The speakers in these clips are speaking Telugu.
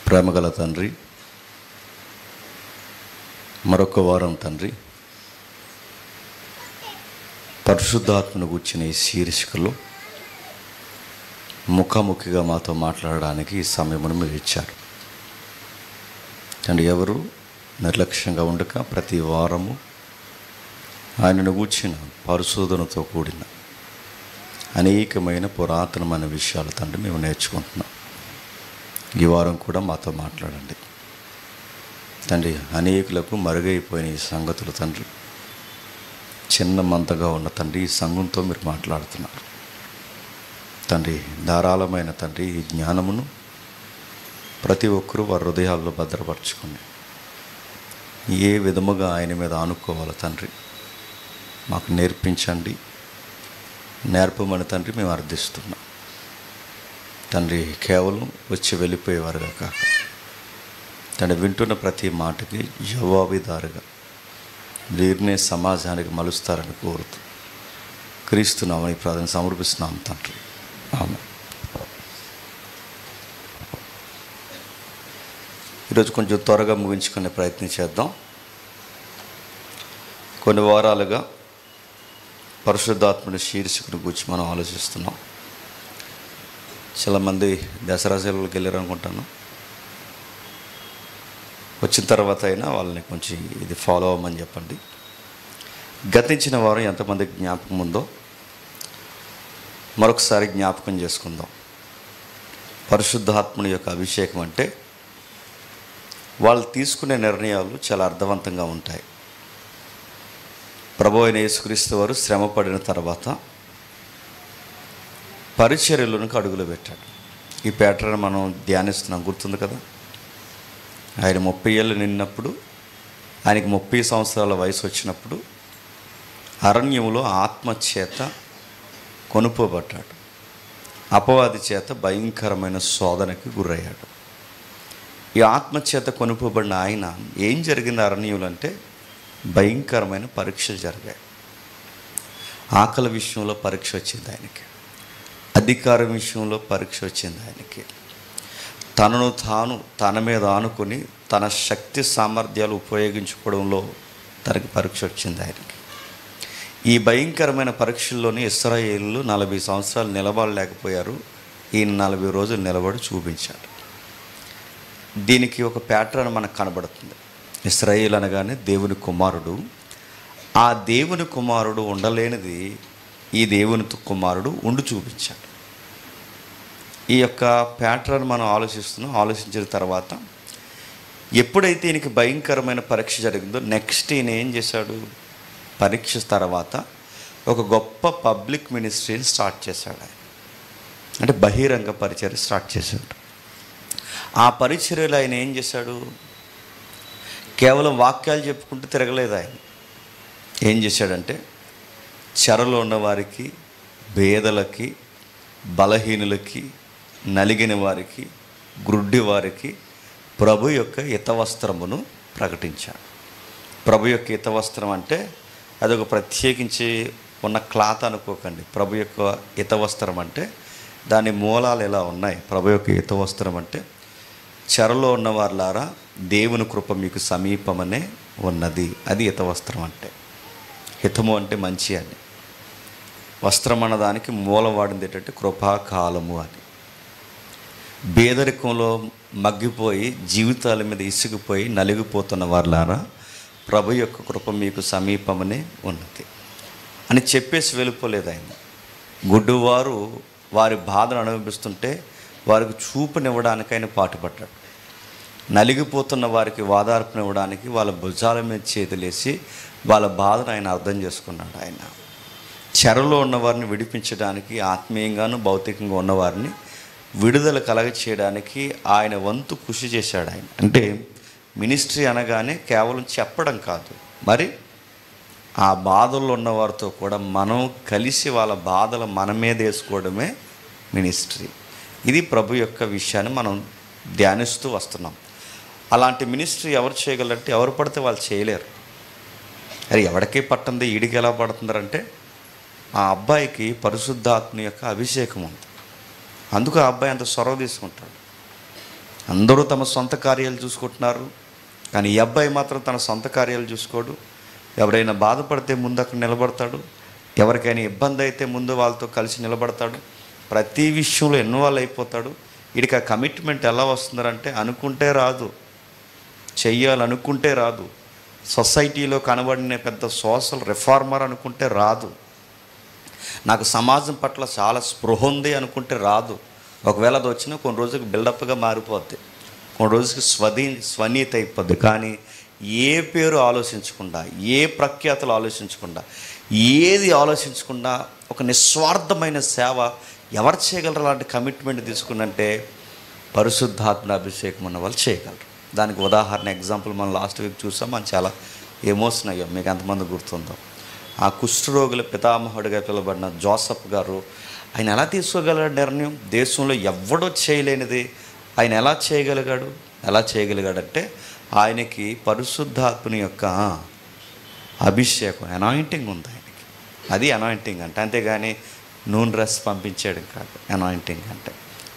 ప్రేమగల తండ్రి, మరొక వారం తండ్రి పరిశుద్ధాత్మను గూర్చిన ఈ శీర్షికలో ముఖాముఖిగా మాతో మాట్లాడడానికి ఈ సమయమును మీరు ఇచ్చారు తండ్రి. ఎవరు నిర్లక్ష్యంగా ఉండక ప్రతి వారము ఆయనను గూర్చిన పరిశోధనతో కూడిన అనేకమైన పురాతనమైన విషయాలు తండ్రి మేము నేర్చుకుంటున్నాం. ఈ వారం కూడా మాతో మాట్లాడండి తండ్రి. అనేకులకు మరుగైపోయిన ఈ సంగతులు తండ్రి, చిన్న మంతగా ఉన్న తండ్రి ఈ సంఘంతో మీరు మాట్లాడుతున్నారు తండ్రి. ధారాళమైన తండ్రి ఈ జ్ఞానమును ప్రతి ఒక్కరూ వారి హృదయాల్లో భద్రపరచుకుని ఏ విధముగా ఆయన మీద ఆనుకోవాలో తండ్రి మాకు నేర్పించండి, నేర్పమని తండ్రి మేము అర్థిస్తున్నాం తండ్రి. కేవలం వచ్చి వెళ్ళిపోయేవారుగా కాక తండ్రి వింటున్న ప్రతి మాటకి జవాబుదారుగా వీరినే సమాజానికి మలుస్తారని కోరుతూ క్రీస్తున్నామని ప్రార్థన సమర్పిస్తున్నాం తండ్రి. ఆమేన్. ఈరోజు కొంచెం త్వరగా ముగించుకునే ప్రయత్నం చేద్దాం. కొన్ని వారాలుగా పరిశుద్ధాత్మని శీర్షికను గురించి మనం ఆలోచిస్తున్నాం. చాలామంది దసరా సెలవులకు వెళ్ళారు అనుకుంటాను. వచ్చిన తర్వాత అయినా వాళ్ళని కొంచెం ఇది ఫాలో అవ్వమని చెప్పండి. గతించిన వారం ఎంతమందికి జ్ఞాపకం ఉందో మరొకసారి జ్ఞాపకం చేసుకుందాం. పరిశుద్ధాత్మని యొక్క అభిషేకం అంటే వాళ్ళు తీసుకునే నిర్ణయాలు చాలా అర్థవంతంగా ఉంటాయి. ప్రభువైన అయిన యేసుక్రీస్తు వారు శ్రమ పడిన తర్వాత పరిచర్యలోనికి అడుగులు పెట్టాడు. ఈ ప్యాటర్న్ మనం ధ్యానిస్తున్నాం, గుర్తుంది కదా. ఆయన 30 ఏళ్ళు నిన్నప్పుడు, ఆయనకి 30 సంవత్సరాల వయసు వచ్చినప్పుడు అరణ్యములో ఆత్మచేత కొనుక్కోబడ్డాడు. అపవాది చేత భయంకరమైన శోధనకి గురయ్యాడు. ఈ ఆత్మచేత కొనుక్కోబడిన ఆయన ఏం జరిగింది అరణ్యంలో అంటే భయంకరమైన పరీక్షలు జరిగాయి. ఆకలి విషయంలో పరీక్ష వచ్చింది ఆయనకి, అధికారం విషయంలో పరీక్ష వచ్చింది ఆయనకి, తనను తాను తన మీద ఆనుకొని తన శక్తి సామర్థ్యాలు ఉపయోగించుకోవడంలో తనకి పరీక్ష వచ్చింది ఆయనకి. ఈ భయంకరమైన పరీక్షల్లోనే ఇశ్రాయేలు 40 సంవత్సరాలు నిలబడలేకపోయారు. ఈయన 40 రోజులు నిలబడి చూపించాడు. దీనికి ఒక ప్యాటర్న్ మనకు కనబడుతుంది. ఇశ్రాయేలు అనగానే దేవుని కుమారుడు. ఆ దేవుని కుమారుడు ఉండలేనిది ఈ దేవుని కుమారుడు ఉండి చూపించాడు. ఈ యొక్క ప్యాటర్న్ మనం ఆలోచించిన తర్వాత ఎప్పుడైతే ఈయనకి భయంకరమైన పరీక్ష జరిగిందో నెక్స్ట్ ఈయన ఏం చేశాడు? పరీక్ష తర్వాత ఒక గొప్ప పబ్లిక్ మినిస్ట్రీని స్టార్ట్ చేశాడు. ఆయన అంటే బహిరంగ పరిచర్య స్టార్ట్ చేశాడు. ఆ పరిచర్యలో ఆయన ఏం చేశాడు? కేవలం వాక్యాలు చెప్పుకుంటూ తిరగలేదు. ఆయన ఏం చేశాడంటే చెరలో ఉన్నవారికి, పేదలకి, బలహీనులకి, నలిగిన వారికి, గ్రుడ్డి వారికి ప్రభు యొక్క హితవస్త్రమును ప్రకటించాడు. ప్రభు యొక్క హితవస్త్రం అంటే అదొక ప్రత్యేకించి ఉన్న క్లాత్ అనుకోకండి. ప్రభు యొక్క హితవస్త్రం అంటే దాని మూలాలు ఎలా ఉన్నాయి? ప్రభు యొక్క హితవస్త్రం అంటే చెరలో ఉన్నవారులారా దేవుని కృప మీకు సమీపమనే ఉన్నది. అది హితవస్త్రం అంటే. హితము అంటే మంచి అని, వస్త్రం అన్నదానికి మూలం వాడింది ఏంటంటే కృపాకాలము అని. పేదరికంలో మగ్గిపోయి జీవితాల మీద ఇసుకుపోయి నలిగిపోతున్న వారులారా ప్రభు యొక్క కృప మీకు సమీపమనే ఉన్నది అని చెప్పేసి వెళ్ళిపోలేదు ఆయన. గుడ్డివారు వారి బాధను అనుభవిస్తుంటే వారికి చూపునివ్వడానికి ఆయన పాటుపడ్డాడు. నలిగిపోతున్న వారికి వాదార్పునివ్వడానికి వాళ్ళ భుజాల మీద చేతులేసి వాళ్ళ బాధను ఆయన అర్థం చేసుకున్నాడు. ఆయన చెరలో ఉన్నవారిని విడిపించడానికి, ఆత్మీయంగాను భౌతికంగా ఉన్నవారిని విడుదల కలగ చేయడానికి ఆయన వంతు కృషి చేశాడు. ఆయన అంటే మినిస్ట్రీ అనగానే కేవలం చెప్పడం కాదు, మరి ఆ బాధల్లో ఉన్నవారితో కూడా మనం కలిసి వాళ్ళ బాధలు మన మీద వేసుకోవడమే మినిస్ట్రీ. ఇది ప్రభు యొక్క విషయాన్ని మనం ధ్యానిస్తూ వస్తున్నాం. అలాంటి మినిస్ట్రీ ఎవరు చేయగలరంటే ఎవరు పడితే వాళ్ళు చేయలేరు. అది ఎవరికీ పట్టింది ఈడికి ఎలా పడుతుందంటే ఆ అబ్బాయికి పరిశుద్ధాత్మ యొక్క అభిషేకం ఉంది. అందుకు ఆ అబ్బాయి అంత చొరవ తీసుకుంటాడు. అందరూ తమ సొంత కార్యాలు చూసుకుంటున్నారు, కానీ ఈ అబ్బాయి మాత్రం తన సొంత కార్యాలు చూసుకోడు. ఎవరైనా బాధపడితే ముందు అక్కడ నిలబడతాడు, ఎవరికైనా ఇబ్బంది అయితే ముందు వాళ్ళతో కలిసి నిలబడతాడు, ప్రతి విషయంలో ఇన్వాల్వ్ అయిపోతాడు. వీడికి ఆ కమిట్మెంట్ ఎలా వస్తుందంటే అనుకుంటే రాదు, చెయ్యాలనుకుంటే రాదు. సొసైటీలో కనబడిన పెద్ద సోషల్ రిఫార్మర్ అనుకుంటే రాదు. నాకు సమాజం పట్ల చాలా స్పృహ ఉంది అనుకుంటే రాదు. ఒకవేళ అది వచ్చినా కొన్ని రోజులకు బిల్డప్గా మారిపోద్ది, కొన్ని రోజులకి స్వనీత అయిపోద్ది. కానీ ఏ పేరు ఆలోచించకుండా, ఏ ప్రఖ్యాతులు ఆలోచించకుండా, ఏది ఆలోచించకుండా ఒక నిస్వార్థమైన సేవ ఎవరు చేయగలరు? అలాంటి కమిట్మెంట్ తీసుకున్నంటే పరిశుద్ధాత్మ అభిషేకం ఉన్న వాళ్ళు చేయగలరు. దానికి ఉదాహరణ ఎగ్జాంపుల్ మనం లాస్ట్ వీక్ చూసాం. మనం చాలా ఎమోషన్ అయ్యాం. మీకు ఎంతమంది గుర్తుందో? ఆ కుష్ఠరోగుల పితామహుడిగా పిలువబడిన జోసఫ్ గారు, ఆయన ఎలా తీసుకోగల నిర్ణయం? దేశంలో ఎవడో చేయలేనిది ఆయన ఎలా చేయగలిగాడు? ఎలా చేయగలిగాడంటే ఆయనకి పరిశుద్ధాత్మని యొక్క అభిషేకం, అనాయింటింగ్ ఉంది ఆయనకి. అది అనాయింటింగ్ అంటే, అంతేగాని నూనె రస్ పంపించాడు కాదు. అనాయింటింగ్ అంటే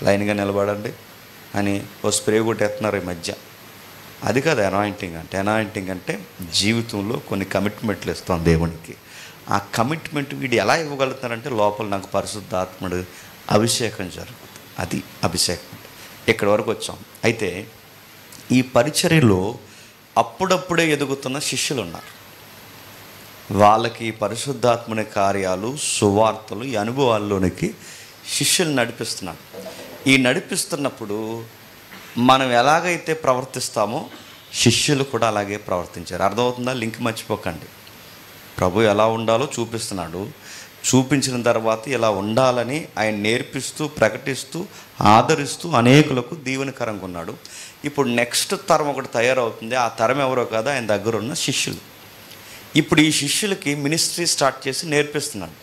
లైన్గా నిలబడండి అని ఓ స్ప్రే కొట్టేస్తున్నారు ఈ మధ్య, అది కాదు అనాయింటింగ్ అంటే. అనాయింటింగ్ అంటే జీవితంలో కొన్ని కమిట్మెంట్లు ఇస్తాం దేవునికి. ఆ కమిట్మెంట్ వీడు ఎలా ఇవ్వగలుగుతారంటే లోపల నాకు పరిశుద్ధాత్ముడు అభిషేకం జరుగుతుంది. అది అభిషేకం. ఇక్కడి వరకు వచ్చాం. అయితే ఈ పరిచర్యలో అప్పుడప్పుడే ఎదుగుతున్న శిష్యులు ఉన్నారు. వాళ్ళకి పరిశుద్ధాత్మని కార్యాలు, సువార్తలు, ఈ అనుభవాల్లోనికి శిష్యులు నడిపిస్తున్నాడు. ఈ నడిపిస్తున్నప్పుడు మనం ఎలాగైతే ప్రవర్తిస్తామో శిష్యులు కూడా అలాగే ప్రవర్తించారు. అర్థమవుతుందా? లింక్ మర్చిపోకండి. ప్రభు ఎలా ఉండాలో చూపిస్తున్నాడు. చూపించిన తర్వాత ఇలా ఉండాలని ఆయన నేర్పిస్తూ, ప్రకటిస్తూ, ఆదరిస్తూ అనేకులకు దీవెనకరంగా ఉన్నాడు. ఇప్పుడు నెక్స్ట్ తరం ఒకటి తయారవుతుంది. ఆ తరం ఎవరో కాదు, ఆయన దగ్గర ఉన్న శిష్యులు. ఇప్పుడు ఈ శిష్యులకి మినిస్ట్రీ స్టార్ట్ చేసి నేర్పిస్తున్నాడు.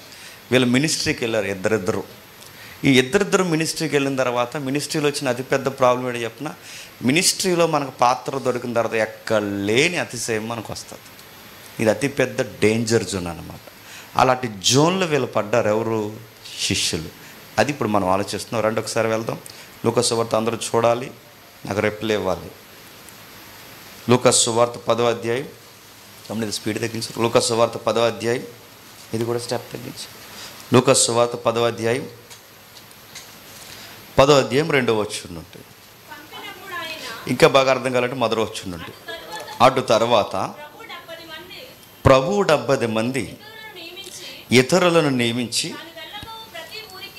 వీళ్ళు మినిస్ట్రీకి వెళ్ళారు ఇద్దరిద్దరు. ఈ ఇద్దరిద్దరు మినిస్ట్రీకి వెళ్ళిన తర్వాత మినిస్ట్రీలో వచ్చిన అతిపెద్ద ప్రాబ్లం ఏంటో చెప్పిన, మినిస్ట్రీలో మనకు పాత్ర దొరికిన తర్వాత ఎక్కడ లేని అతిశయం మనకు వస్తుంది. ఇది అతిపెద్ద డేంజర్ జోన్ అన్నమాట. అలాంటి జోన్లో వీళ్ళు పడ్డారు. ఎవరు? శిష్యులు. అది ఇప్పుడు మనం ఆలోచిస్తున్నాం. రండి ఒకసారి వెళ్దాం. లూకాసు సువార్త అందరూ చూడాలి, నాకు రెప్లే ఇవ్వాలి. లూకాసు సువార్త 10వ అధ్యాయం. తమ్ముడు స్పీడ్ తగ్గించు. లూకాసు సువార్త 10వ అధ్యాయం. ఇది కూడా స్టెప్ తగ్గించు. లూకాసు సువార్త 10వ అధ్యాయం 2వ వచనం ఉంటుంది. ఇంకా బాగా అర్థం కావాలంటే మొదటి వచనం నుండి. అటు తర్వాత ప్రభువు 70 మంది ఇతరులను నియమించి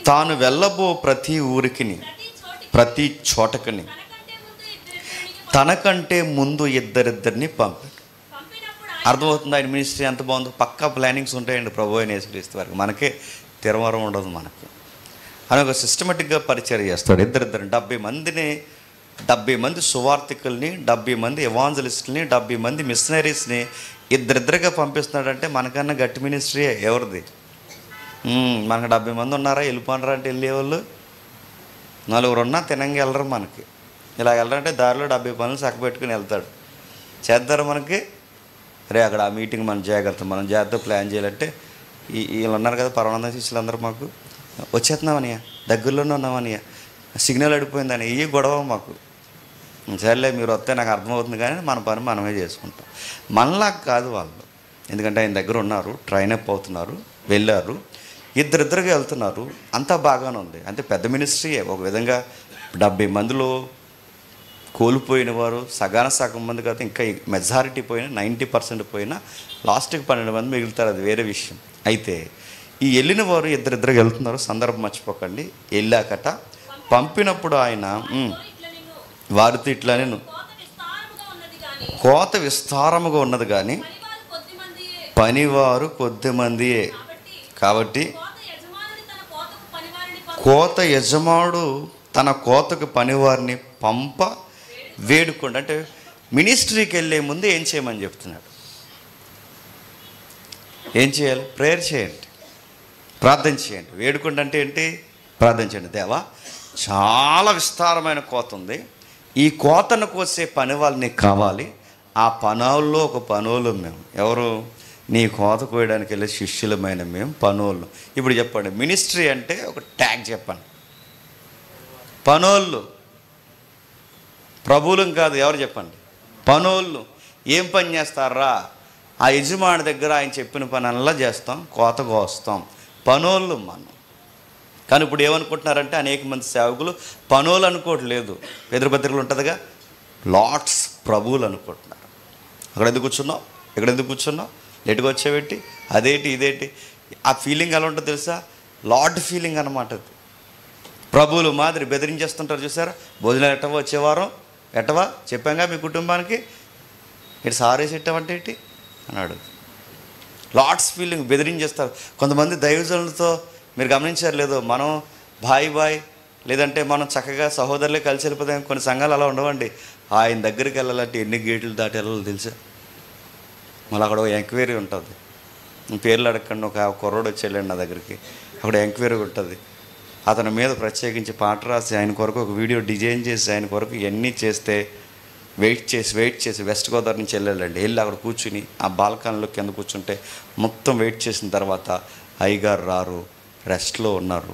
తాను వెళ్ళబో ప్రతి ఊరికిని, ప్రతి చోటకిని తనకంటే ముందు ఇద్దరిద్దరిని పంపాడు. అర్థమవుతుంది ఆయన మినిస్ట్రీ ఎంత బాగుందో. పక్కా ప్లానింగ్స్ ఉంటాయండి ప్రభు అయిన యేసుక్రీస్తు వారికి. మనకే తిరమరం ఉండదు. మనకి అని ఒక సిస్టమేటిక్గా పరిచయం చేస్తాడు. ఇద్దరిద్దరిని 70 మంది సువార్థికుల్ని, 70 మంది ఎవాంజలిస్టుల్ని, 70 మంది మిషనరీస్ని ఇద్దరిద్దరిగా పంపిస్తున్నాడంటే మనకన్నా గట్టి మినిస్ట్రీ ఎవరిది? మనకు 70 మంది ఉన్నారా? వెళ్ళిపోనరా అంటే వెళ్ళేవాళ్ళు 4 ఉన్నా తినంగా వెళ్ళరు. మనకి ఇలా వెళ్ళరంటే దారిలో 70 పనులు చక్కబెట్టుకుని వెళ్తాడు. చేద్దారు మనకి రే అక్కడ ఆ మీటింగ్ మనం జాగ్రత్త, మనం జాగ్రత్త ప్లాన్ చేయాలంటే వీళ్ళు ఉన్నారు కదా పరమానంద శిష్యులు అందరూ, మాకు వచ్చేస్తున్నామనియా, దగ్గరలోనే ఉన్నామనియా, సిగ్నల్ అడిపోయిందని ఈ గొడవ మాకు. సరేలే మీరు వస్తే నాకు అర్థమవుతుంది, కానీ మన పని మనమే చేసుకుంటాం. మనలా కాదు వాళ్ళు. ఎందుకంటే ఆయన దగ్గర ఉన్నారు, ట్రైన్ అప్ అవుతున్నారు, వెళ్ళారు, ఇద్దరిద్దరుగా వెళ్తున్నారు, అంతా బాగానే ఉంది. అంటే పెద్ద మినిస్ట్రీయే. ఒక విధంగా 70 మందిలో కోల్పోయిన వారు సగం మంది కాదు, ఇంకా మెజారిటీ పోయినా 90% పోయినా లాస్ట్కి 12 మంది మిగులుతారు, అది వేరే విషయం. అయితే ఈ వెళ్ళిన వారు ఇద్దరిద్దరుగా వెళ్తున్నారు. సందర్భం మర్చిపోకండి. వెళ్ళాకట పంపినప్పుడు ఆయన వారితో ఇట్లా, నేను కోత విస్తారముగా ఉన్నది కానీ పనివారు కొద్దిమందియే. కాబట్టి కోత యజమానుడు తన కోతకు పనివారిని పంప వేడుకోండి. అంటే మినిస్ట్రీకి వెళ్ళే ముందు ఏం చేయమని చెప్తున్నాడు? ఏం చేయాలి? ప్రేయర్ చేయండి, ప్రార్థన చేయండి. వేడుకోండి అంటే ఏంటి? ప్రార్థన చేయండి. దేవా, చాలా విస్తారమైన కోత ఉంది, ఈ కోతను కోసే పని వాళ్ళు నీకు కావాలి. ఆ పనుల్లో ఒక పనులు మేము. ఎవరు? నీ కోత కోయడానికి వెళ్ళే శిష్యులమైన మేము పనులు. ఇప్పుడు చెప్పండి, మినిస్ట్రీ అంటే ఒక ట్యాగ్ చెప్పండి. పనోళ్ళు ప్రభువులం కాదు, ఎవరు చెప్పండి? పనోళ్ళు. ఏం పని చేస్తారా? ఆ యజమాని దగ్గర ఆయన చెప్పిన పని అలా చేస్తాం, కోత కోస్తాం. పనోళ్ళు మనం. కానీ ఇప్పుడు ఏమనుకుంటున్నారంటే అనేక మంది సేవకులు పనోళ్ళు అనుకోవట్లేదు. పేదపత్రికలు ఉంటుందిగా, లార్డ్స్, ప్రభువులు అనుకుంటున్నారు. అక్కడ ఎందుకు కూర్చున్నావు, ఇక్కడ ఎందుకు కూర్చున్నావు, లేటుగా వచ్చేవేంటి, అదేంటి ఇదేంటి. ఆ ఫీలింగ్ ఎలా ఉంటుందో తెలుసా? లార్డ్ ఫీలింగ్ అన్నమాట అది. ప్రభువులు మాదిరి బెదిరించేస్తుంటారు చూసారా? భోజనాలు ఎట్టవా, వచ్చేవారం ఎట్టవా, చెప్పాంగా మీ కుటుంబానికి, ఇటు సారేసి ఇట్టవంటే ఏంటి అన్నాడు. లార్డ్స్ ఫీలింగ్ బెదిరించేస్తారు. కొంతమంది దైవజనులతో మీరు గమనించారు లేదో, మనం బాయ్ లేదంటే మనం చక్కగా సహోదరులే కలిసి వెళ్ళిపోతాం. కొన్ని సంఘాలు అలా ఉండవండి. ఆయన దగ్గరికి వెళ్ళాలంటే ఎన్ని గేట్లు దాటి వెళ్ళాలో తెలుసా? మళ్ళీ అక్కడ ఒక ఎంక్వైరీ ఉంటుంది. పేర్లు అడగండి, ఒక కుర్రోడు వచ్చి వెళ్ళండి నా దగ్గరికి, అక్కడ ఎంక్వైరీ ఉంటుంది. అతని మీద ప్రత్యేకించి పాట రాసి ఆయన కొరకు ఒక వీడియో డిజైన్ చేసి ఆయన కొరకు ఇవన్నీ చేస్తే వెయిట్ చేసి వెస్ట్ గోదావరి నుంచి వెళ్ళాలండి. వెళ్ళి అక్కడ కూర్చుని ఆ బాల్కనీలో కింద కూర్చుంటే మొత్తం వెయిట్ చేసిన తర్వాత అయ్యగారు రారు, రెస్ట్లో ఉన్నారు,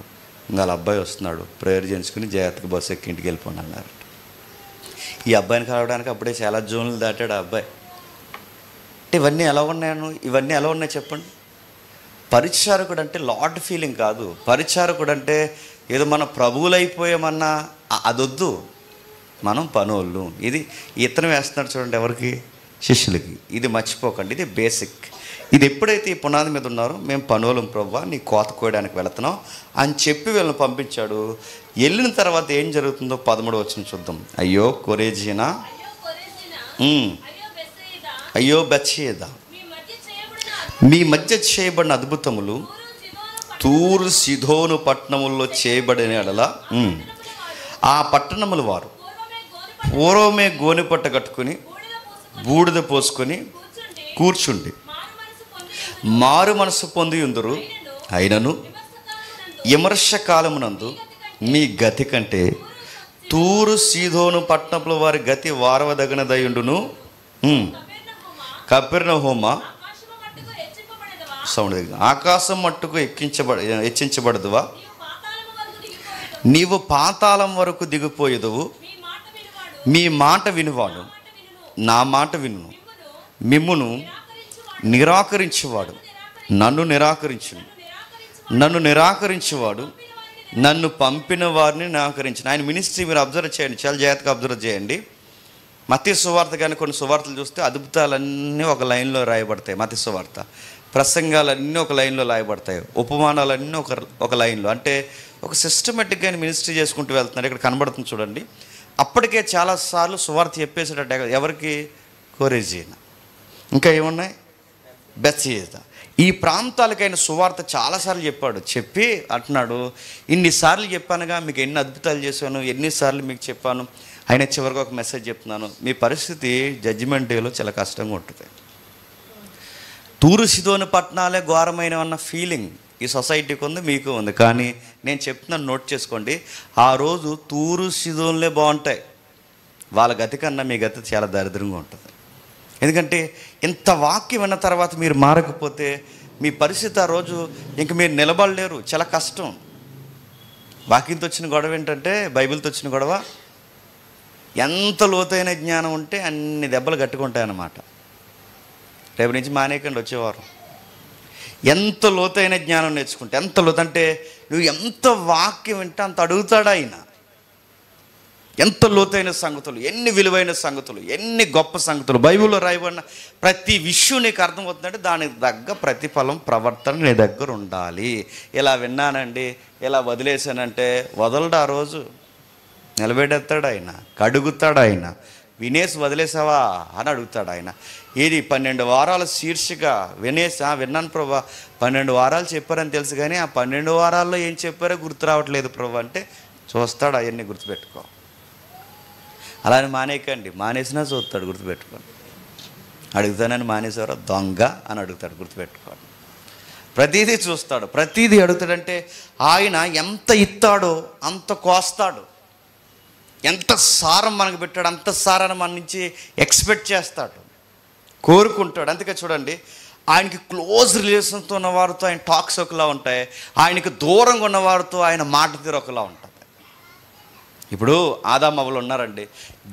ఇంకా వాళ్ళ అబ్బాయి వస్తున్నాడు, ప్రేయర్ చేసుకుని జాగ్రత్తగా బస్సు ఎక్కి ఇంటికి వెళ్ళిపోండి అన్నారు. ఈ అబ్బాయిని కలవడానికి అప్పుడే చాలా జోన్లు దాటాడు ఆ అబ్బాయి. అంటే ఇవన్నీ ఎలా ఉన్నాయి చెప్పండి? పరిచారకుడు అంటే లార్డ్ ఫీలింగ్ కాదు. పరిచారకుడు అంటే ఏదో మన ప్రభువులైపోయామన్నా అదొద్దు. మనం పనోళ్ళు. ఇది ఇతను వేస్తున్నాడు చూడండి, ఎవరికి? శిష్యులకి. ఇది మర్చిపోకండి, ఇది బేసిక్. ఇది ఎప్పుడైతే ఈ పునాది మీద ఉన్నారో, మేము పనోళ్ళం ప్రభువా, నీ కోత కోయడానికి వెళుతున్నాం అని చెప్పి వీళ్ళని పంపించాడు. వెళ్ళిన తర్వాత ఏం జరుగుతుందో 13వ వచనం చూద్దాం. అయ్యో కొరేజీనా, అయ్యో బెత్షెదా, మీ మధ్య చేయబడిన అద్భుతములు తూరు సిదోను పట్టణముల్లో చేయబడిన ఎడల ఆ పట్టణముల వారు పూర్వమే గోనెపట్ట కట్టుకుని బూడిద పోసుకొని కూర్చుండి మారు మనసు పొంది ఉందరు. అయినను విమర్శ కాలమునందు మీ గతి కంటే తూరు సీదోను పట్టణముల వారి గతి వారవదగినదయుండును. కపెర్నహూమ సౌండ్ దగ్గర ఆకాశం మట్టుకు హెచ్చించబడదువా? నీవు పాతాళం వరకు దిగిపోయేదువు. మీ మాట వినువాడు నా మాట విను. మిమ్మును నిరాకరించేవాడు నన్ను నిరాకరించేవాడు నన్ను పంపిన వారిని నిరాకరించిన. ఆయన మినిస్ట్రీ మీరు అబ్జర్వ్ చేయండి, చాలా జాగ్రత్తగా అబ్జర్వ్ చేయండి. మత్తయి సువార్త కానీ కొన్ని సువార్తలు చూస్తే అద్భుతాలన్నీ ఒక లైన్లో రాయబడతాయి. మత్తయి సువార్త ప్రసంగాలన్నీ ఒక లైన్లో రాయబడతాయి, ఉపమానాలన్నీ ఒక లైన్లో. అంటే ఒక సిస్టమేటిక్గా ఆయన మినిస్ట్రీ చేసుకుంటూ వెళ్తున్నారు. ఇక్కడ కనబడుతుంది చూడండి. అప్పటికే చాలాసార్లు సువార్త చెప్పేసేటట్టే. ఎవరికి? కొరేజీనా. ఇంకా ఏమున్నాయి? బెత్షెదా. ఈ ప్రాంతాలకైన సువార్త చాలాసార్లు చెప్పాడు. చెప్పి అంటున్నాడు, ఇన్నిసార్లు చెప్పానుగా మీకు, ఎన్ని అద్భుతాలు చేశాను, ఎన్నిసార్లు మీకు చెప్పాను. ఆయన చివరికి ఒక మెసేజ్ చెప్తున్నాను, మీ పరిస్థితి జడ్జిమెంట్ డేలో చాలా కష్టంగా ఉంటుంది. తూరు సిదోను పట్టణాలే ఘోరమైన అన్న ఫీలింగ్ ఈ సొసైటీకి ఉంది, మీకు ఉంది. కానీ నేను చెప్తున్నాను, నోట్ చేసుకోండి. ఆ రోజు తూరు సిదోన్లే బాగుంటాయి. వాళ్ళ గతి కన్నా మీ గతి చాలా దరిద్రంగా ఉంటుంది. ఎందుకంటే ఇంత వాక్యం విన్న తర్వాత మీరు మారకపోతే మీ పరిస్థితి ఆ రోజు ఇంక మీరు నిలబడలేరు, చాలా కష్టం. వాక్యంతో వచ్చిన గొడవ ఏంటంటే, బైబిల్తో వచ్చిన గొడవ, ఎంత లోతైన జ్ఞానం ఉంటే అన్ని దెబ్బలు కట్టుకుంటాయన్నమాట. రేపు నుంచి మానేయకండి వచ్చేవారం. ఎంత లోతైన జ్ఞానం నేర్చుకుంటే, ఎంత లోతంటే నువ్వు ఎంత వాక్యం వింటే అంత అడుగుతాడు ఆయన. ఎంత లోతైన సంగతులు, ఎన్ని విలువైన సంగతులు, ఎన్ని గొప్ప సంగతులు బైబిల్లో రాయబడిన ప్రతి విషయం నీకు అర్థమవుతుందంటే దానికి తగ్గ ప్రతిఫలం, ప్రవర్తన నీ దగ్గర ఉండాలి. ఇలా విన్నానండి, ఇలా వదిలేశానంటే వదలడు. ఆ రోజు నిలబెడతాడు ఆయన, కడుగుతాడు ఆయన. వినేసి వదిలేసావా అని అడుగుతాడు ఆయన. ఇది 12 వారాల శీర్షిక విన్నాను ప్రభా, 12 వారాలు చెప్పారని తెలుసు, కానీ ఆ 12 వారాల్లో ఏం చెప్పారో గుర్తు రావట్లేదు ప్రభా అంటే చూస్తాడు. అవన్నీ గుర్తుపెట్టుకో. అలానే మానేయకండి, మానేసినా చూస్తాడు, గుర్తుపెట్టుకోండి. అడుగుతానని మానేసారో దొంగ అని అడుగుతాడు, గుర్తుపెట్టుకోండి. ప్రతిదీ చూస్తాడు, ప్రతిదీ అడుగుతాడంటే ఆయన ఎంత ఇస్తాడో అంత కోస్తాడు. ఎంత సారం మనకు పెట్టాడు అంత సారాన్ని మన నుంచి ఎక్స్పెక్ట్ చేస్తాడు, కోరుకుంటాడు. అందుకే చూడండి, ఆయనకి క్లోజ్ రిలేషన్తో ఉన్నవారితో ఆయన టాక్స్ ఒకలా ఉంటాయి, ఆయనకి దూరంగా ఉన్నవారితో ఆయన మాట తీరు ఒకలా ఉంటుంది. ఇప్పుడు ఆదామవ్వలు ఉన్నారండి,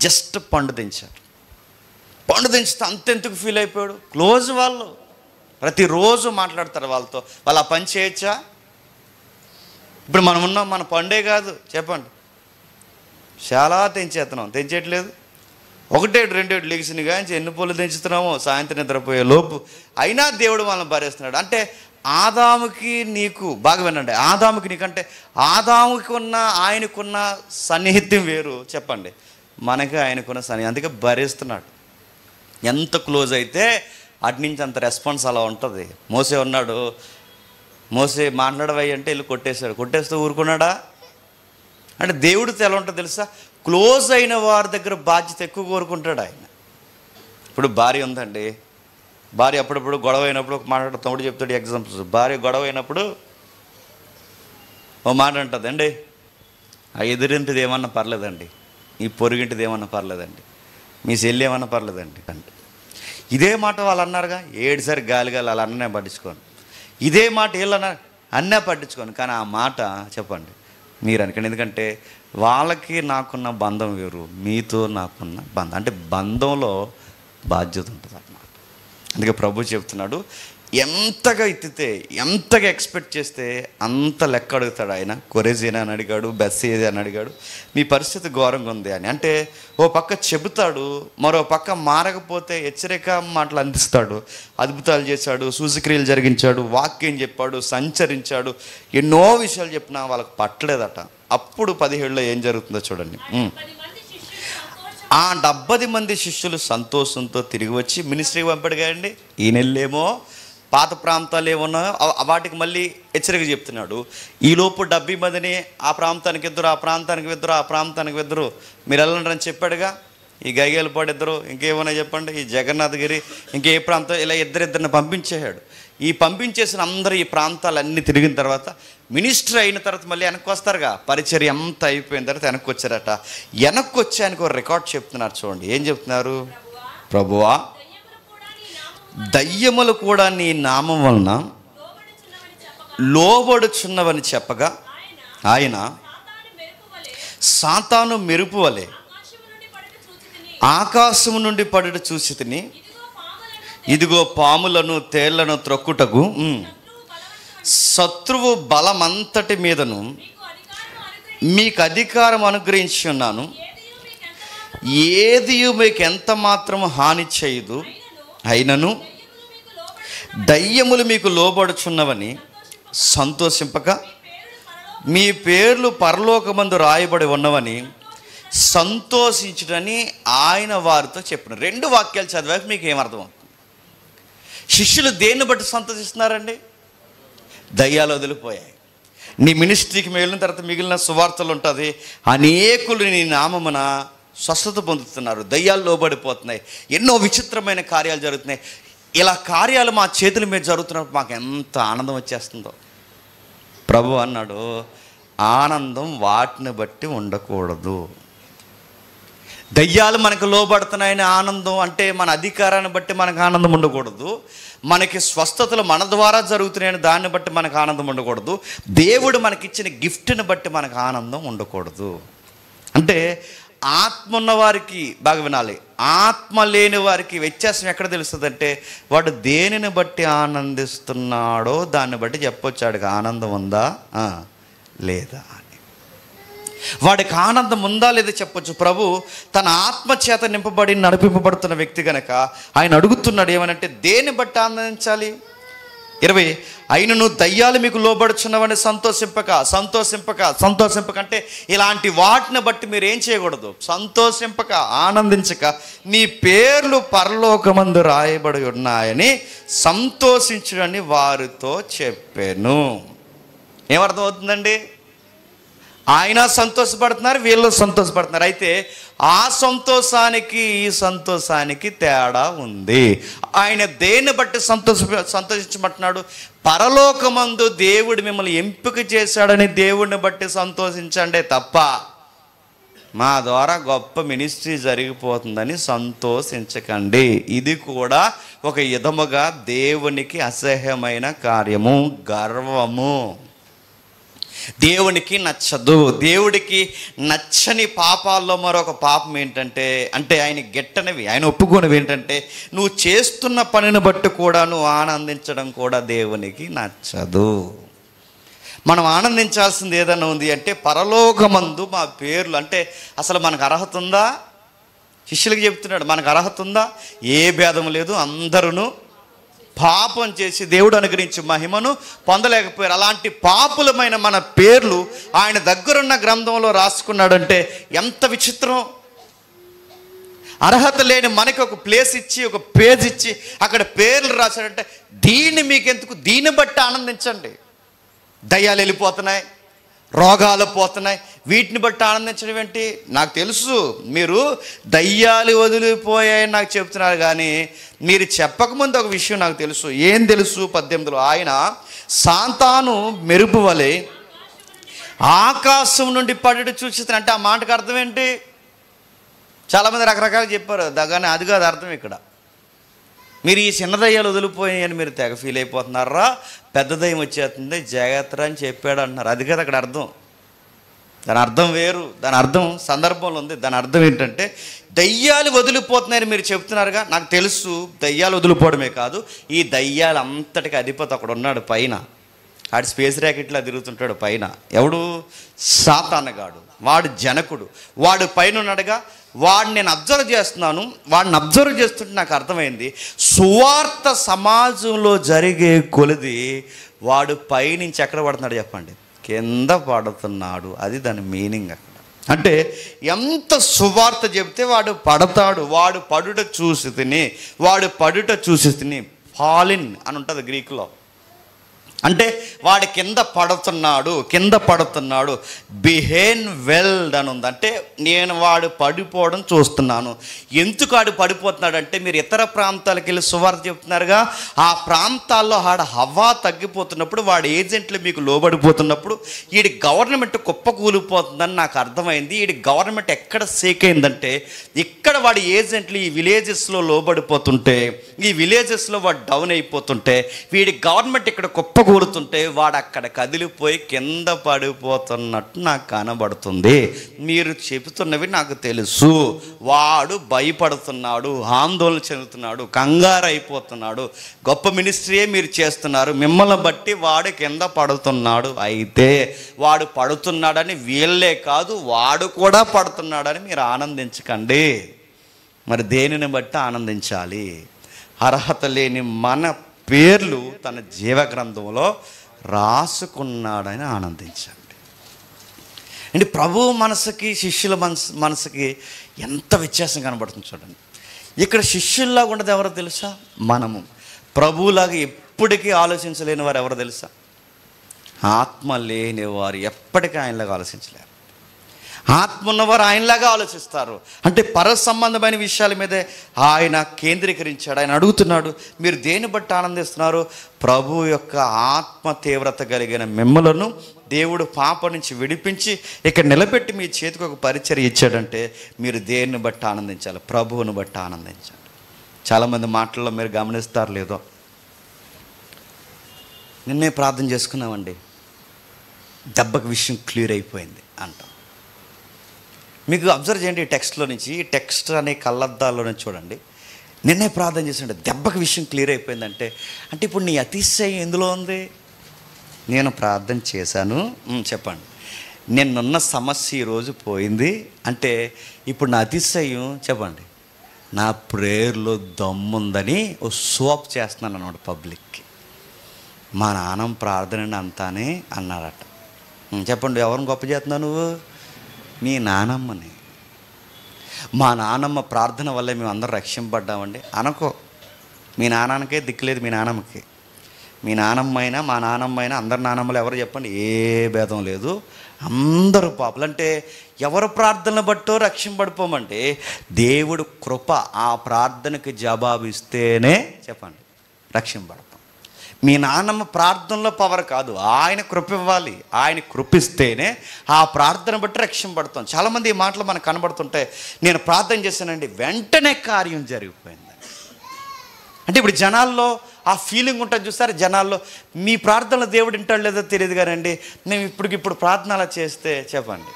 జస్ట్ పండు తెంచారు. పండు తెంచితే అంతెందుకు ఫీల్ అయిపోయాడు? క్లోజ్ వాళ్ళు, ప్రతిరోజు మాట్లాడతారు వాళ్ళతో. వాళ్ళు ఆ పని చేయొచ్చా? ఇప్పుడు మనం ఉన్నాం, మన పండే కాదు చెప్పండి, చాలా తెంచేయట్లేదు. 1-2 లెగిసిన కానీ ఎన్ని పూలు తెంచుతున్నామో సాయంత్రం నిద్రపోయే లోపు. అయినా దేవుడు వాళ్ళని భరిస్తున్నాడు. అంటే ఆదాముకి నీకు, బాగా వినండి, ఆదాముకి నీకంటే ఆదాముకి ఉన్న ఆయనకున్న సన్నిహిత్యం వేరు చెప్పండి, మనకి ఆయనకున్న సన్నిహిత్యం. అందుకే భరిస్తున్నాడు. ఎంత క్లోజ్ అయితే అటు నుంచి అంత రెస్పాన్స్ అలా ఉంటుంది. మోసే ఉన్నాడు, మోసే మాట్లాడవయ్యి అంటే వెళ్ళి కొట్టేశాడు. కొట్టేస్తూ ఊరుకున్నాడా? అంటే దేవుడితో ఎలా ఉంటుంది తెలుసా? క్లోజ్ అయిన వారి దగ్గర బాధ్యత ఎక్కువ కోరుకుంటాడు ఆయన. ఇప్పుడు భార్య ఉందండి, భార్య అప్పుడప్పుడు గొడవ అయినప్పుడు ఒక మాట తమ్ముడు చెప్తాడు ఎగ్జాంపుల్స్. భార్య గొడవ అయినప్పుడు ఓ మాట అంటుందండి, ఆ ఎదురింటిది ఏమన్నా పర్లేదండి, ఈ పొరుగింటిది ఏమన్నా పర్లేదండి, మీ చెల్లి ఏమన్నా పర్లేదండి అంటే. ఇదే మాట వాళ్ళు అన్నారుగా, 7 సారి గాలి అలా అన్ననే పట్టించుకోను. ఇదే మాట వీళ్ళు అన్నారు, అన్నే పట్టించుకోను. కానీ ఆ మాట చెప్పండి మీరు అనుకోండి, ఎందుకంటే వాళ్ళకి నాకున్న బంధం వేరు, మీతో నాకున్న బంధం. అంటే బంధంలో బాధ్యత ఉంటుంది అన్నమాట. అందుకే ప్రభు చెప్తున్నాడు, ఎంతగా ఎత్తితే, ఎంతగా ఎక్స్పెక్ట్ చేస్తే అంత లెక్క అడుగుతాడు ఆయన. కొరేజీనా అని అడిగాడు, బెస్సేది అని అడిగాడు, మీ పరిస్థితి ఘోరంగా ఉంది అని. అంటే ఓ పక్క చెబుతాడు, మరో పక్క మారకపోతే హెచ్చరిక మాటలు అందిస్తాడు. అద్భుతాలు చేశాడు, సూచక్రియలు జరిగించాడు, వాక్యం చెప్పాడు, సంచరించాడు, ఎన్నో విషయాలు చెప్పినా వాళ్ళకి పట్టలేదట. అప్పుడు 17లో ఏం జరుగుతుందో చూడండి. ఆ 70 మంది శిష్యులు సంతోషంతో తిరిగి వచ్చి మినిస్ట్రీకి పంపాడు కదండి. ఈ నెల్లేమో పాత ప్రాంతాలు ఏమున్నాయో వాటికి మళ్ళీ హెచ్చరిక చెప్తున్నాడు. ఈలోపు 70 మందిని ఆ ప్రాంతానికి ఇద్దరు, ఆ ప్రాంతానికి ఇద్దరు, ఆ ప్రాంతానికి ఇద్దరు మీరు వెళ్ళండి అని చెప్పాడుగా. ఈ గైగేలపాడు ఇద్దరు, ఇంకేమన్నా చెప్పండి, ఈ జగన్నాథగిరి, ఇంకే ప్రాంతం, ఇలా ఇద్దరిని పంపించేశాడు. ఈ పంపించేసిన అందరూ ఈ ప్రాంతాలన్నీ తిరిగిన తర్వాత మినిస్టర్ అయిన తర్వాత మళ్ళీ వెనక్కి వస్తారుగా, పరిచర్య అంతా అయిపోయిన తర్వాత వెనక్కి వచ్చారట. వెనక్కి వచ్చి ఆయనకు ఒక రికార్డ్ చెప్తున్నారు చూడండి. ఏం చెప్తున్నారు? ప్రభువా, దయ్యములు కూడా నీ నామం వలన లోబడుచున్నవని చెప్పగా ఆయన సాతాను మెరుపు వలె ఆకాశము నుండి పడుట చూసి తిని, ఇదిగో పాములను తేళ్లను త్రొక్కుటకు శత్రువు బలమంతటి మీదను మీకు అధికారం అనుగ్రహించి ఉన్నాను, ఏది మీకు ఎంత మాత్రము హాని చేయదు, అయినను దయ్యములు మీకు లోబడుచున్నవని సంతోషింపక మీ పేర్లు పరలోకమందు రాయబడి ఉన్నవని సంతోషించుటని ఆయన వారితో చెప్పిన. 2 వాక్యాలు చదివాక మీకు ఏమర్థమవుతుంది? శిష్యులు దేన్ని బట్టి సంతోషిస్తున్నారండి? దయ్యాలు వదిలిపోయాయి. నీ మినిస్ట్రీకి వెళ్ళిన తర్వాత మిగిలిన సువార్తలు ఉంటుంది, అనేకులు నీ నామమున స్వస్థత పొందుతున్నారు, దయ్యాలు లోబడిపోతున్నాయి, ఎన్నో విచిత్రమైన కార్యాలు జరుగుతున్నాయి. ఇలా కార్యాలు మా చేతుల మీద జరుగుతున్నప్పుడు మాకు ఎంత ఆనందం వచ్చేస్తుందో. ప్రభు అన్నాడు, ఆనందం వాటిని బట్టి ఉండకూడదు. దయ్యాలు మనకు లోబడుతున్నాయని ఆనందం అంటే మన అధికారాన్ని బట్టి మనకు ఆనందం ఉండకూడదు. మనకి స్వస్థతలు మన ద్వారా జరుగుతున్నాయని దాన్ని బట్టి మనకు ఆనందం ఉండకూడదు. దేవుడు మనకిచ్చిన గిఫ్ట్ని బట్టి మనకు ఆనందం ఉండకూడదు. అంటే ఆత్మ ఉన్న వారికి, బాగా వినాలి, ఆత్మ లేని వారికి వ్యత్యాసం ఎక్కడ తెలుస్తుందంటే వాడు దేనిని బట్టి ఆనందిస్తున్నాడో దాన్ని బట్టి చెప్పొచ్చు వాడికి ఆనందం ఉందా లేదా అని. వాడికి ఆనందం ఉందా లేదా చెప్పొచ్చు. ప్రభు తన ఆత్మ చేత నింపబడి నడిపింపబడుతున్న వ్యక్తి కనుక ఆయన అడుగుతున్నాడు ఏమనంటే దేన్ని బట్టి ఆనందించాలి? 20 అయినను దయ్యాలు మీకు లోబడుచున్నవని సంతోషింపక అంటే ఇలాంటి వాటిని బట్టి మీరు ఏం చేయకూడదు? సంతోషింపక, ఆనందించక మీ పేర్లు పరలోకమందు రాయబడి ఉన్నాయని సంతోషించుడని వారితో చెప్పాను. ఏమర్థమవుతుందండి? ఆయన సంతోషపడుతున్నారు, వీళ్ళు సంతోషపడుతున్నారు. అయితే ఆ సంతోషానికి ఈ సంతోషానికి తేడా ఉంది. ఆయన దేన్ని బట్టి సంతోషించమంటున్నాడు? పరలోకమందు దేవుడు మిమ్మల్ని ఎంపిక చేశాడని దేవుడిని బట్టి సంతోషించండి తప్ప మా ద్వారా గొప్ప మినిస్ట్రీ జరిగిపోతుందని సంతోషించకండి. ఇది కూడా ఒక విధముగా దేవునికి అసహ్యమైన కార్యము, గర్వము. దేవునికి నచ్చదు. దేవుడికి నచ్చని పాపాల్లో మరొక పాపం ఏంటంటే, అంటే ఆయన గెట్టనివి, ఆయన ఒప్పుకోనివి ఏంటంటే, నువ్వు చేస్తున్న పనిని బట్టి కూడా నువ్వు ఆనందించడం కూడా దేవునికి నచ్చదు. మనం ఆనందించాల్సింది ఏదైనా ఉంది అంటే, పరలోకమందు మా పేర్లు, అంటే అసలు మనకు అర్హత ఉందా? శిష్యులకు చెప్తున్నాడు, మనకు అర్హత ఉందా? ఏ భేదం లేదు, అందరూ పాపం చేసి దేవుడు అనుగ్రహించి మహిమను పొందలేకపోయారు. అలాంటి పాపులమైన మన పేర్లు ఆయన దగ్గరున్న గ్రంథంలో రాసుకున్నాడంటే ఎంత విచిత్రం. అర్హత లేని మనకి ఒక ప్లేస్ ఇచ్చి, ఒక పేజ్ ఇచ్చి అక్కడ పేర్లు రాశాడంటే, దీన్ని మీకెందుకు? దీన్ని బట్టి ఆనందించండి. దయ్యాలు వెళ్ళిపోతున్నాయి, రోగాలు పోతున్నాయి, వీటిని బట్టి ఆనందించడం ఏంటి? నాకు తెలుసు మీరు దయ్యాలు వదిలిపోయాయని నాకు చెప్తున్నారు, కానీ మీరు చెప్పకముందు ఒక విషయం నాకు తెలుసు. ఏం తెలుసు? 18లో ఆయన సాతాను మెరుపు వలె ఆకాశం నుండి పడేట చూసిస్తాను. అంటే ఆ మాటకు అర్థం ఏంటి? చాలామంది రకరకాలు చెప్పారు, కానీ అది కాదు అర్థం. ఇక్కడ మీరు ఈ చిన్న దయ్యాలు వదిలిపోయాయని మీరు తెగ ఫీల్ అయిపోతున్నారా, పెద్ద దయ్యం వచ్చేస్తుంది జాగ్రత్త అని చెప్పాడు అంటున్నారు. అది కదా అక్కడ అర్థం. దాని అర్థం వేరు, దాని అర్థం సందర్భంలో ఉంది. దాని అర్థం ఏంటంటే, దయ్యాలు వదిలిపోతున్నాయని మీరు చెప్తున్నారుగా, నాకు తెలుసు దయ్యాలు వదిలిపోవడమే కాదు, ఈ దయ్యాలు అంతటికి అధిపతి అక్కడ ఉన్నాడు పైన. ఆడి స్పేస్ ర్యాకెట్లో తిరుగుతుంటాడు పైన. ఎవడు? సాతానుగాడు. వాడు జనకుడు, వాడు పైన ఉన్నాడుగా. వాడిని నేను అబ్జర్వ్ చేస్తున్నాను. వాడిని అబ్జర్వ్ చేస్తుంటే నాకు అర్థమైంది, సువార్త సమాజంలో జరిగే కొలిది వాడు పైనుంచి ఎక్కడ పడుతున్నాడు చెప్పండి? కింద పడుతున్నాడు. అది దాని మీనింగ్ అక్కడ. అంటే ఎంత సువార్త చెబితే వాడు పడతాడు. వాడు పడుట చూసి తిని ఫాలిన్ అని ఉంటుంది గ్రీకులో. అంటే వాడి కింద పడుతున్నాడు. బిహేన్ వెల్డ్ అని ఉంది. అంటే నేను వాడు పడిపోవడం చూస్తున్నాను. ఎందుకు వాడు పడిపోతున్నాడు అంటే, మీరు ఇతర ప్రాంతాలకు వెళ్ళి సువార్త చెప్తున్నారుగా, ఆ ప్రాంతాల్లో ఆడ హవా తగ్గిపోతున్నప్పుడు, వాడి ఏజెంట్లు మీకు లోబడిపోతున్నప్పుడు, వీడి గవర్నమెంట్ కుప్పకూలిపోతుందని నాకు అర్థమైంది. వీడి గవర్నమెంట్ ఎక్కడ సేక్ అయిందంటే, ఇక్కడ వాడి ఏజెంట్లు ఈ విలేజెస్లో లోబడిపోతుంటే, ఈ విలేజెస్లో వాడు డౌన్ అయిపోతుంటే, వీడి గవర్నమెంట్ ఇక్కడ కూలుతుంటే వాడు అక్కడ కదిలిపోయి కింద పడిపోతున్నట్టు నాకు కనబడుతుంది. మీరు చెబుతున్నవి నాకు తెలుసు. వాడు భయపడుతున్నాడు, ఆందోళన చెందుతున్నాడు, కంగారు అయిపోతున్నాడు. గొప్ప మినిస్ట్రీయే మీరు చేస్తున్నారు, మిమ్మల్ని బట్టి వాడు కింద పడుతున్నాడు. అయితే వాడు పడుతున్నాడని వీళ్ళే కాదు, వాడు కూడా పడుతున్నాడని మీరు ఆనందించకండి. మరి దేనిని బట్టి ఆనందించాలి? అర్హత లేని మన పేర్లు తన జీవగ్రంథంలో రాసుకున్నాడని ఆనందించండి. అంటే ప్రభు మనసుకి శిష్యుల మనసుకి ఎంత వ్యత్యాసం కనబడుతుంది చూడండి. ఇక్కడ శిష్యుల్లాగా ఉండదు ఎవరో తెలుసా? మనము. ప్రభువులాగా ఎప్పటికీ ఆలోచించలేని వారు ఎవరో తెలుసా? ఆత్మ లేని వారు ఎప్పటికీ ఆయనలాగా ఆలోచించలేరు. ఆత్మ ఉన్నవారు ఆయనలాగా ఆలోచిస్తారు. అంటే పర సంబంధమైన విషయాల మీదే ఆయన కేంద్రీకరించాడు. ఆయన అడుగుతున్నాడు, మీరు దేన్ని బట్టి ఆనందిస్తున్నారు? ప్రభు యొక్క ఆత్మ తీవ్రత కలిగిన మిమ్మలను దేవుడు పాప నుంచి విడిపించి ఇక్కడ నిలబెట్టి మీ చేతికి ఒక పరిచర్య ఇచ్చాడంటే మీరు దేన్ని బట్టి ఆనందించాలి? ప్రభువుని బట్టి ఆనందించాలి. చాలామంది మాటల్లో మీరు గమనిస్తారు లేదో, నిన్నే ప్రార్థన చేసుకున్నామండి, దెబ్బకి విషయం క్లియర్ అయిపోయింది అంటాం. మీకు అబ్జర్వ్ చేయండి, ఈ టెక్స్ట్లో నుంచి, ఈ టెక్స్ట్ అనే కళ్ళద్దాల్లో నుంచి చూడండి. నిన్నే ప్రార్థన చేస్తుంటే దెబ్బకి విషయం క్లియర్ అయిపోయిందంటే, అంటే ఇప్పుడు నీ అతిశయం ఎందులో ఉంది? నేను ప్రార్థన చేశాను, చెప్పండి, నిన్నున్న సమస్య ఈరోజు పోయింది అంటే ఇప్పుడు నా అతిశయం చెప్పండి, నా ప్రేయర్లో దమ్ముందని ఓ సోప్ చేస్తున్నాను అన్నమాట పబ్లిక్కి. మా నాన్నమ్మ ప్రార్థన అంతానే అన్నారట. చెప్పండి, ఎవరిని గొప్ప చేస్తున్నావు నువ్వు? మీ నానమ్మని. మా నానమ్మ ప్రార్థన వల్లే మేము అందరం రక్షింపడ్డామండి అనుకో. మీ నాన్నకే దిక్కులేదు, మీ నానమ్మకి. మీ నానమ్మ అయినా మా నానమ్మ అయినా అందరి నానమ్మలు ఎవరు చెప్పండి, ఏ భేదం లేదు, అందరూ పాపలు. అంటే ఎవరు ప్రార్థనలు బట్టో రక్షింపడిపోమంటే దేవుడు కృప, ఆ ప్రార్థనకి జవాబు ఇస్తేనే చెప్పండి రక్షింపడతాం. మీ నాన్నమ్మ ప్రార్థనలో పవర్ కాదు, ఆయన కృప ఇవ్వాలి. ఆయన కృపిస్తేనే ఆ ప్రార్థన బట్టి రక్షింపడతాం. చాలామంది ఈ మాటలు మనకు కనబడుతుంటే, నేను ప్రార్థన చేశానండి వెంటనే కార్యం జరిగిపోయింది. అంటే ఇప్పుడు జనాల్లో ఆ ఫీలింగ్ ఉంటుంది చూస్తారు. జనాల్లో మీ ప్రార్థనలు దేవుడు వింటాడు లేదో తెలియదు కానండి, మేము ఇప్పుడు ప్రార్థన అలా చేస్తే చెప్పండి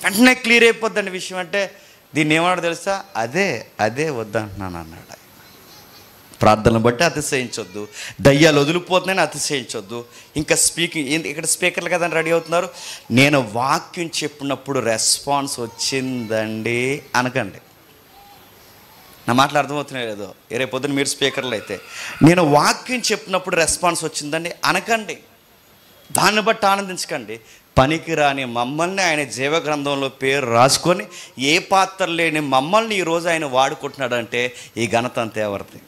వెంటనే క్లియర్ అయిపోద్దండి విషయం. అంటే దీన్ని ఏమన్నాడు తెలుసా, అదే వద్దంటున్నాను అన్నాడు. ప్రార్థనలు బట్టి అతిశయించొద్దు, దయ్యాలు వదిలిపోతున్నాయని అతిశయించొద్దు. ఇంకా ఇక్కడ స్పీకర్లు కదని రెడీ అవుతున్నారు. నేను వాక్యం చెప్పినప్పుడు రెస్పాన్స్ వచ్చిందండి అనకండి. నా మాటలు అర్థమవుతున్నాయి లేదో, రేపు పొద్దున మీరు స్పీకర్లు అయితే నేను వాక్యం చెప్పినప్పుడు రెస్పాన్స్ వచ్చిందండి అనకండి. దాన్ని బట్టి ఆనందించకండి. పనికిరాని మమ్మల్ని ఆయన జీవగ్రంథంలో పేరు రాసుకొని ఏ పాత్ర లేని మమ్మల్ని ఈరోజు ఆయన వాడుకుంటున్నాడంటే ఈ ఘనత అంతా ఎవరిది?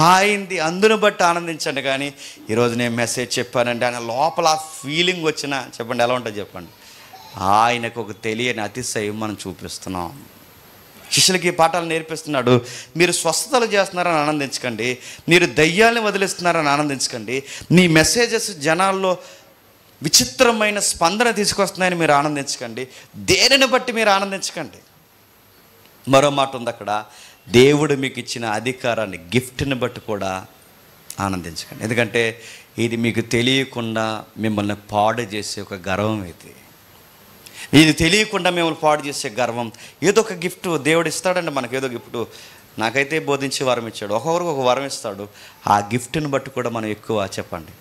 ఆయనది. అందును బట్టి ఆనందించండి. కానీ ఈరోజు నేను మెసేజ్ చెప్పానండి ఆయన లోపల ఆ ఫీలింగ్ వచ్చినా చెప్పండి ఎలా ఉంటుంది చెప్పండి. ఆయనకు ఒక తెలియని అతిశయం మనం చూపిస్తున్నాం. శిష్యులకి పాఠాలు నేర్పిస్తున్నాడు. మీరు స్వస్థతలు చేస్తున్నారని ఆనందించకండి, మీరు దయ్యాల్ని వదిలేస్తున్నారని ఆనందించకండి, మీ మెసేజెస్ జనాల్లో విచిత్రమైన స్పందన తీసుకొస్తున్నాయని మీరు ఆనందించకండి. దేనిని బట్టి మీరు ఆనందించకండి. మరో మాట ఉంది అక్కడ, దేవుడు మీకు ఇచ్చిన అధికారాన్ని గిఫ్ట్ని బట్టి కూడా ఆనందించకండి. ఎందుకంటే ఇది మీకు తెలియకుండా మిమ్మల్ని పాడు చేసే ఒక గర్వం. ఇది తెలియకుండా మిమ్మల్ని పాడు చేసే గర్వం. ఏదో ఒక గిఫ్ట్ దేవుడు ఇస్తాడండి మనకు, ఏదో గిఫ్ట్. నాకైతే బోధించి వరం ఇచ్చాడు, ఒక్కొక్కరికి ఒక వరం ఇస్తాడు. ఆ గిఫ్ట్ని బట్టి కూడా మనం ఎక్కువ చెప్పండి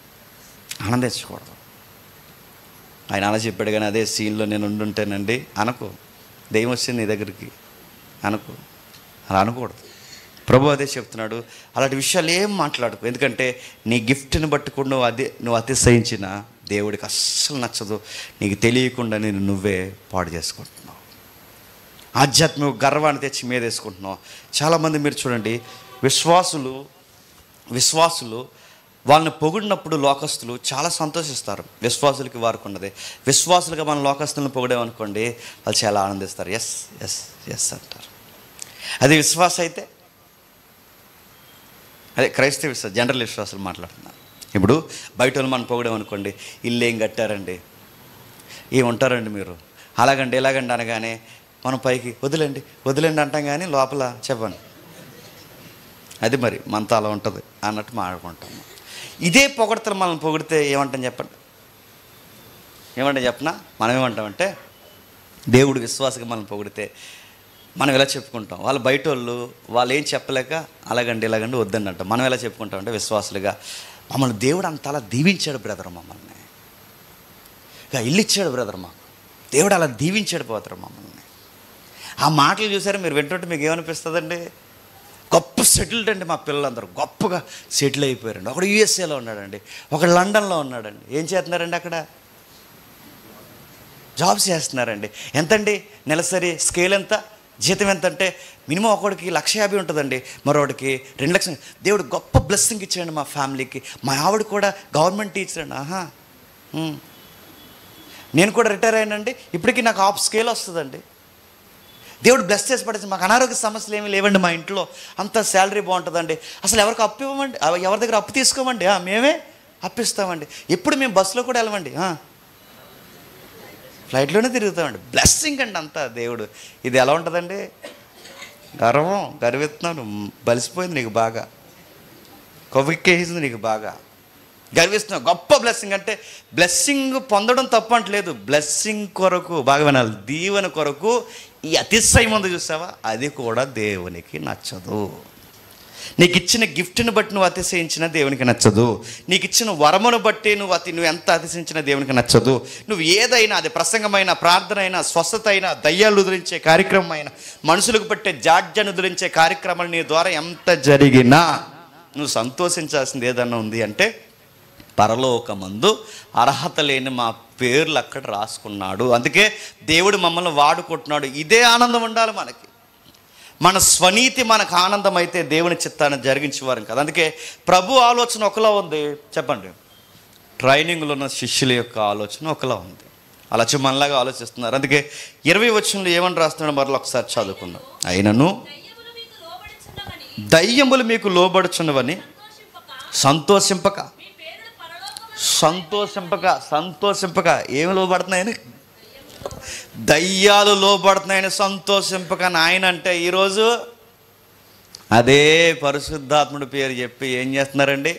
ఆనందించకూడదు. ఆయన అలా చెప్పాడు, కానీ అదే సీన్లో నేను ఉండుంటేనండి అనుకో, దెయ్యం వచ్చింది నీ దగ్గరికి అనుకో, అలా అనకూడదు. ప్రభు అదే చెప్తున్నాడు, అలాంటి విషయాలు ఏం మాట్లాడుకో. ఎందుకంటే నీ గిఫ్ట్ని బట్టి కూడా నువ్వు అతిశయించిన దేవుడికి అస్సలు నచ్చదు. నీకు తెలియకుండా నువ్వే పాడు చేసుకుంటున్నావు, ఆధ్యాత్మిక గర్వాన్ని తెచ్చి మీద వేసుకుంటున్నావు. చాలామంది మీరు చూడండి, విశ్వాసులు వాళ్ళని పొగిడినప్పుడు లోకస్తులు చాలా సంతోషిస్తారు. విశ్వాసులకి వారికి ఉన్నది. విశ్వాసులుగా మన లోకస్తులను పొగిడామనుకోండి, వాళ్ళు చాలా ఆనందిస్తారు. ఎస్ ఎస్ ఎస్ అంటారు. అది విశ్వాస అయితే, అదే క్రైస్తవ విశ్వాసం, జనరల్ విశ్వాసాలు మాట్లాడుతున్నారు. ఇప్పుడు బయట వాళ్ళు మనం పొగిడామనుకోండి, ఇల్లు ఏం కట్టారండి, ఏముంటారండి మీరు, అలాగండి ఇలాగండి అనగానే మనం పైకి వదిలేండి అంటాం, కానీ లోపల చెప్పండి అది మరి మనతో అలా ఉంటుంది అన్నట్టు మాట్లాడుకుంటాము. ఇదే పొగడతలు మనం పొగిడితే ఏమంటాం చెప్పండి, చెప్పనా? మనం ఏమంటామంటే, దేవుడు విశ్వాసగా మనం పొగిడితే మనం ఎలా చెప్పుకుంటాం, వాళ్ళు బయట వాళ్ళు ఏం చెప్పలేక అలాగండి ఇలాగండి వద్దండి అంటాం. మనం ఎలా చెప్పుకుంటామంటే విశ్వాసులుగా, మమ్మల్ని దేవుడు అంతలా దీవించాడు బ్రదర్, మమ్మల్ని ఇక ఇల్లు ఇచ్చాడు బ్రదర్, మాకు దేవుడు అలా దీవించాడు బ్రదర్ మమ్మల్ని. ఆ మాటలు చూసారా మీరు, వింటుంటే మీకు ఏమనిపిస్తుందండి? గొప్ప సెటిల్డ్ అండి, మా పిల్లలందరూ గొప్పగా సెటిల్ అయిపోయారండి. ఒకడు యూఎస్ఏలో ఉన్నాడండి, ఒకడు లండన్లో ఉన్నాడండి. ఏం చేస్తున్నారండి అక్కడ? జాబ్స్ చేస్తున్నారండి. ఎంతండి నెలసరి స్కేల్ ఎంత, జీతం ఎంత అంటే మినిమం ఒకడికి 1,50,000 ఉంటుందండి, మరొకడికి 2 లక్షలు. దేవుడు గొప్ప బ్లెస్సింగ్ ఇచ్చాడండి మా ఫ్యామిలీకి. మా ఆవిడ కూడా గవర్నమెంట్ టీచర్ అండి. నేను కూడా రిటైర్ అయ్యానండి, ఇప్పటికీ నాకు ఆఫ్ స్కేల్ వస్తుందండి. దేవుడు బ్లెస్ చేసి పడేసి మాకు అనారోగ్య సమస్యలు ఏమీ లేవండి, మా ఇంట్లో అంత శాలరీ బాగుంటుందండి. అసలు ఎవరికి అప్పు ఇవ్వమండి, ఎవరి దగ్గర అప్పు తీసుకోమండి, మేమే అప్పిస్తామండి. ఎప్పుడు మేము బస్సులో కూడా వెళ్ళమండి, ఫ్లైట్లోనే తిరుగుతామండి. బ్లెస్సింగ్ అండి అంతా దేవుడు. ఇది ఎలా ఉంటుందండి? గర్విస్తున్నాను, బలిసిపోయింది నీకు బాగా, కొవ్వెక్కేసింది నీకు బాగా, గర్విస్తున్నావు. గొప్ప బ్లెస్సింగ్ అంటే బ్లెస్సింగ్ పొందడం తప్పు అంటలేదు, బ్లెస్సింగ్ కొరకు బాగా వినాలి, దీవెన కొరకు ఈ అతిశయం ఉంది చూసావా, అది కూడా దేవునికి నచ్చదు. నీకు ఇచ్చిన గిఫ్ట్ని బట్టి నువ్వు అతిశయించిన దేవునికి నచ్చదు. నీకు ఇచ్చిన వరమును బట్టి నువ్వు ఎంత అతిశయించిన దేవునికి నచ్చదు. నువ్వు ఏదైనా, అది ప్రసంగమైన, ప్రార్థన అయినా, స్వస్థత అయినా, దయ్యాలు వదిలించే కార్యక్రమం అయినా, మనుషులకు పట్టే జాడ్యాన్ని వదిలించే కార్యక్రమాలు నీ ద్వారా ఎంత జరిగినా నువ్వు సంతోషించాల్సింది ఏదన్నా ఉంది అంటే, పరలోకమందు అర్హత లేని మా పేర్లు అక్కడ రాసుకున్నాడు. అందుకే దేవుడు మమ్మల్ని వాడుకుంటున్నాడు. ఇదే ఆనందం ఉండాలి మనకి. మన స్వనీతి మనకు ఆనందం అయితే దేవుని చిత్తాన్ని జరిగించేవారు కదా. అందుకే ప్రభు ఆలోచన ఒకలా ఉంది చెప్పండి, ట్రైనింగ్లో ఉన్న శిష్యుల యొక్క ఆలోచన ఒకలా ఉంది. అలా మనలాగా ఆలోచిస్తున్నారు. అందుకే 20 వచనంలో ఏమని రాస్తున్నాడు మరలా ఒకసారి చదువుకుందాం. అయినను దయ్యములు మీకు లోబడుచున్నవని సంతోషింపక ఏమి లోబడుతున్నాయని, దయ్యాలు లోబడుతున్నాయని సంతోషింపక. ఆయన అంటే ఈరోజు అదే పరిశుద్ధాత్ముడి పేరు చెప్పి ఏం చేస్తున్నారండి?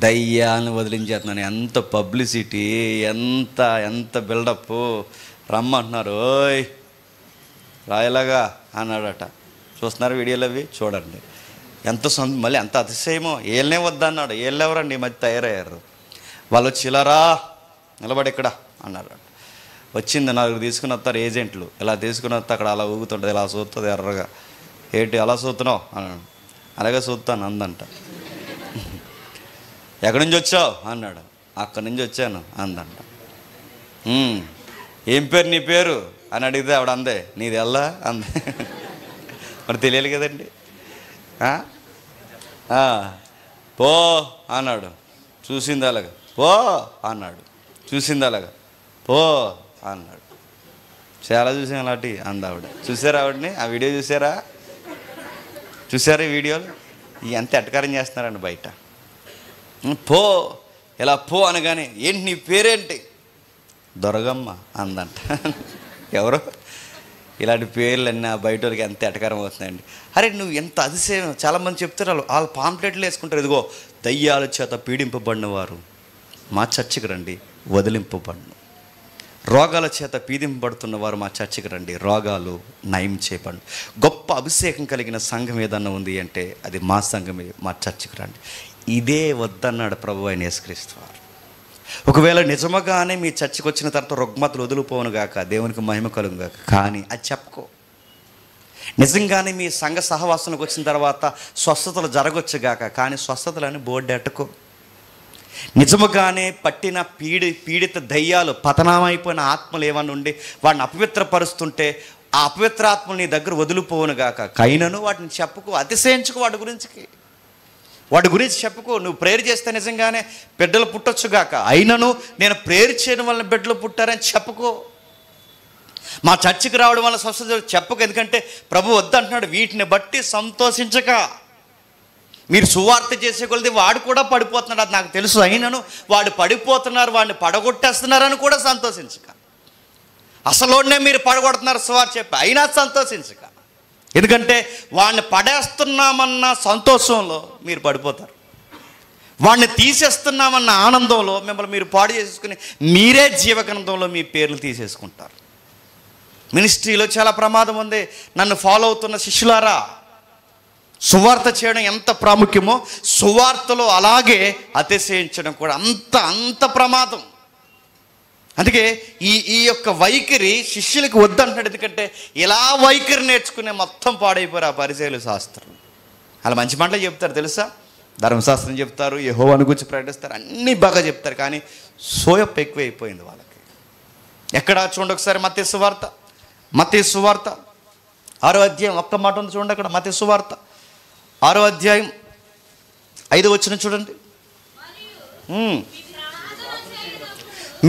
దయ్యాలను వదిలించేస్తున్నాను. ఎంత పబ్లిసిటీ, ఎంత ఎంత బిల్డప్. రమ్మంటున్నారు, ఓయ్ రాయలాగా అన్నాడట. చూస్తున్నారు వీడియోలు అవి, చూడండి ఎంత మళ్ళీ ఎంత అతిశయమో. ఏళ్ళనే వద్దన్నాడు. ఏళ్ళెవరండి ఈ మధ్య తయారయ్యారు. వాళ్ళు వచ్చి ఇలారా నిలబడి ఇక్కడ అన్నారు. వచ్చింది 4 తీసుకుని వస్తారు ఏజెంట్లు. ఇలా తీసుకుని వస్తే అక్కడ అలా ఊగుతుంటుంది, ఇలా చూస్తుంది ఎర్రగా. ఏంటి అలా చూస్తున్నావు అన్నాడు. అలాగే చూస్తాను అందంట. ఎక్కడి నుంచి వచ్చావు అన్నాడు. అక్కడి నుంచి వచ్చాను అందంట. ఏం పేరు నీ పేరు అని అడిగితే ఆవిడ అందే, నీది ఎల్లా అందే. మరి తెలియాలి కదండి. పో అన్నాడు. చూసింది అలాగా. పో అన్నాడు. చూసింది అలాగా. పో అన్నాడు. చాలా చూసాం అలాంటి అంది ఆవిడ. చూసారా ఆవిడని? ఆ వీడియో చూసారా? ఈ వీడియోలు ఎంత ఎటకారం చేస్తున్నారండి బయట. పో ఇలా పో అనగానే, ఏంటి నీ పేరేంటి? దొరగమ్మ అందంట. ఎవరో ఇలాంటి పేర్లన్నీ ఆ బయట వాళ్ళకి ఎంత ఎటకారం అవుతుందండి. అరే నువ్వు ఎంత అతిశయం. చాలామంది చెప్తారు, వాళ్ళు పాంప్లెట్లు వేసుకుంటారు, ఇదిగో దయ్యాల చేత పీడింపబడిన వారు మా చర్చికి రండి వదిలింపబడిన, రోగాల చేత పీడింపబడుతున్న వారు మా చర్చికి రండి రోగాలు నయం చేయబడి. గొప్ప అభిషేకం కలిగిన సంఘం ఏదన్నా ఉంది అంటే అది మా సంఘమే, మా చర్చికి రండి. ఇదే వద్దన్నాడు ప్రభు అయిన యేసుక్రీస్తు వారు. ఒకవేళ నిజముగానే మీ చర్చికి వచ్చిన తర్వాత రుగ్మతలు వదిలిపోను గాక, దేవునికి మహిమ కలుగు గాక, కానీ అది చెప్పుకో. నిజంగానే మీ సంఘ సహవాసనకు వచ్చిన తర్వాత స్వస్థతలు జరగొచ్చు గాక, కానీ స్వస్థతలని బోర్డు ఎట్టుకో. నిజముగానే పట్టిన పీడిత దయ్యాలు, పతనమైపోయిన ఆత్మలు ఏమన్నా ఉండి వాడిని అపవిత్రపరుస్తుంటే ఆ అపవిత్ర ఆత్మలు నీ దగ్గర వదిలిపోవును గాక, కైనను వాటిని చెప్పుకో, అతిశయించుకో, వాటి గురించి చెప్పుకో. నువ్వు ప్రేయర్ చేస్తే నిజంగానే బిడ్డలు పుట్టొచ్చుగాక, అయినను నేను ప్రేయర్ చేయడం వల్ల బిడ్డలు పుట్టారని చెప్పుకో. మా చర్చికి రావడం వల్ల స్వస్థత చెప్పుకో. ఎందుకంటే ప్రభు వద్దంటున్నాడు. వీటిని బట్టి సంతోషించక. మీరు సువార్త చేసే కొలది వాడు కూడా పడిపోతున్నాడు, అది నాకు తెలుసు, అయినను వాడు పడిపోతున్నారు, వాడిని పడగొట్టేస్తున్నారని కూడా సంతోషించక. అసలునే మీరు పడగొడుతున్నారు సువార్త చెప్పి, అయినా సంతోషించక. ఎందుకంటే వాడిని పడేస్తున్నామన్న సంతోషంలో మీరు పడిపోతారు, వాడిని తీసేస్తున్నామన్న ఆనందంలో మిమ్మల్ని మీరు పాడు చేసుకుని మీరే జీవగ్రంథంలో మీ పేర్లు తీసేసుకుంటారు. మినిస్ట్రీలో చాలా ప్రమాదం ఉంది. నన్ను ఫాలో అవుతున్న శిష్యులారా, సువార్త చేయడం ఎంత ప్రాముఖ్యమో సువార్తలో అలాగే అతిశయించడం కూడా అంత ప్రమాదం. అందుకే ఈ యొక్క వైఖరి శిష్యులకు వద్దంటున్నాడు. ఎందుకంటే ఇలా వైఖరి నేర్చుకునే మొత్తం పాడైపోయారు ఆ పరిచయలు శాస్త్రం. అలా మంచి మాటలు చెప్తారు తెలుసా, ధర్మశాస్త్రం చెప్తారు, యెహోవాను గురించి ప్రకటిస్తారు, అన్నీ బాగా చెప్తారు, కానీ సోయప్ ఎక్కువైపోయింది వాళ్ళకి. ఎక్కడ చూడండి ఒకసారి మత్తయి సువార్త 6వ అధ్యాయం, ఒక్క మాట ఉంది చూడండి అక్కడ. మత్తయి సువార్త 6వ అధ్యాయం 5వ వచనం చూడండి.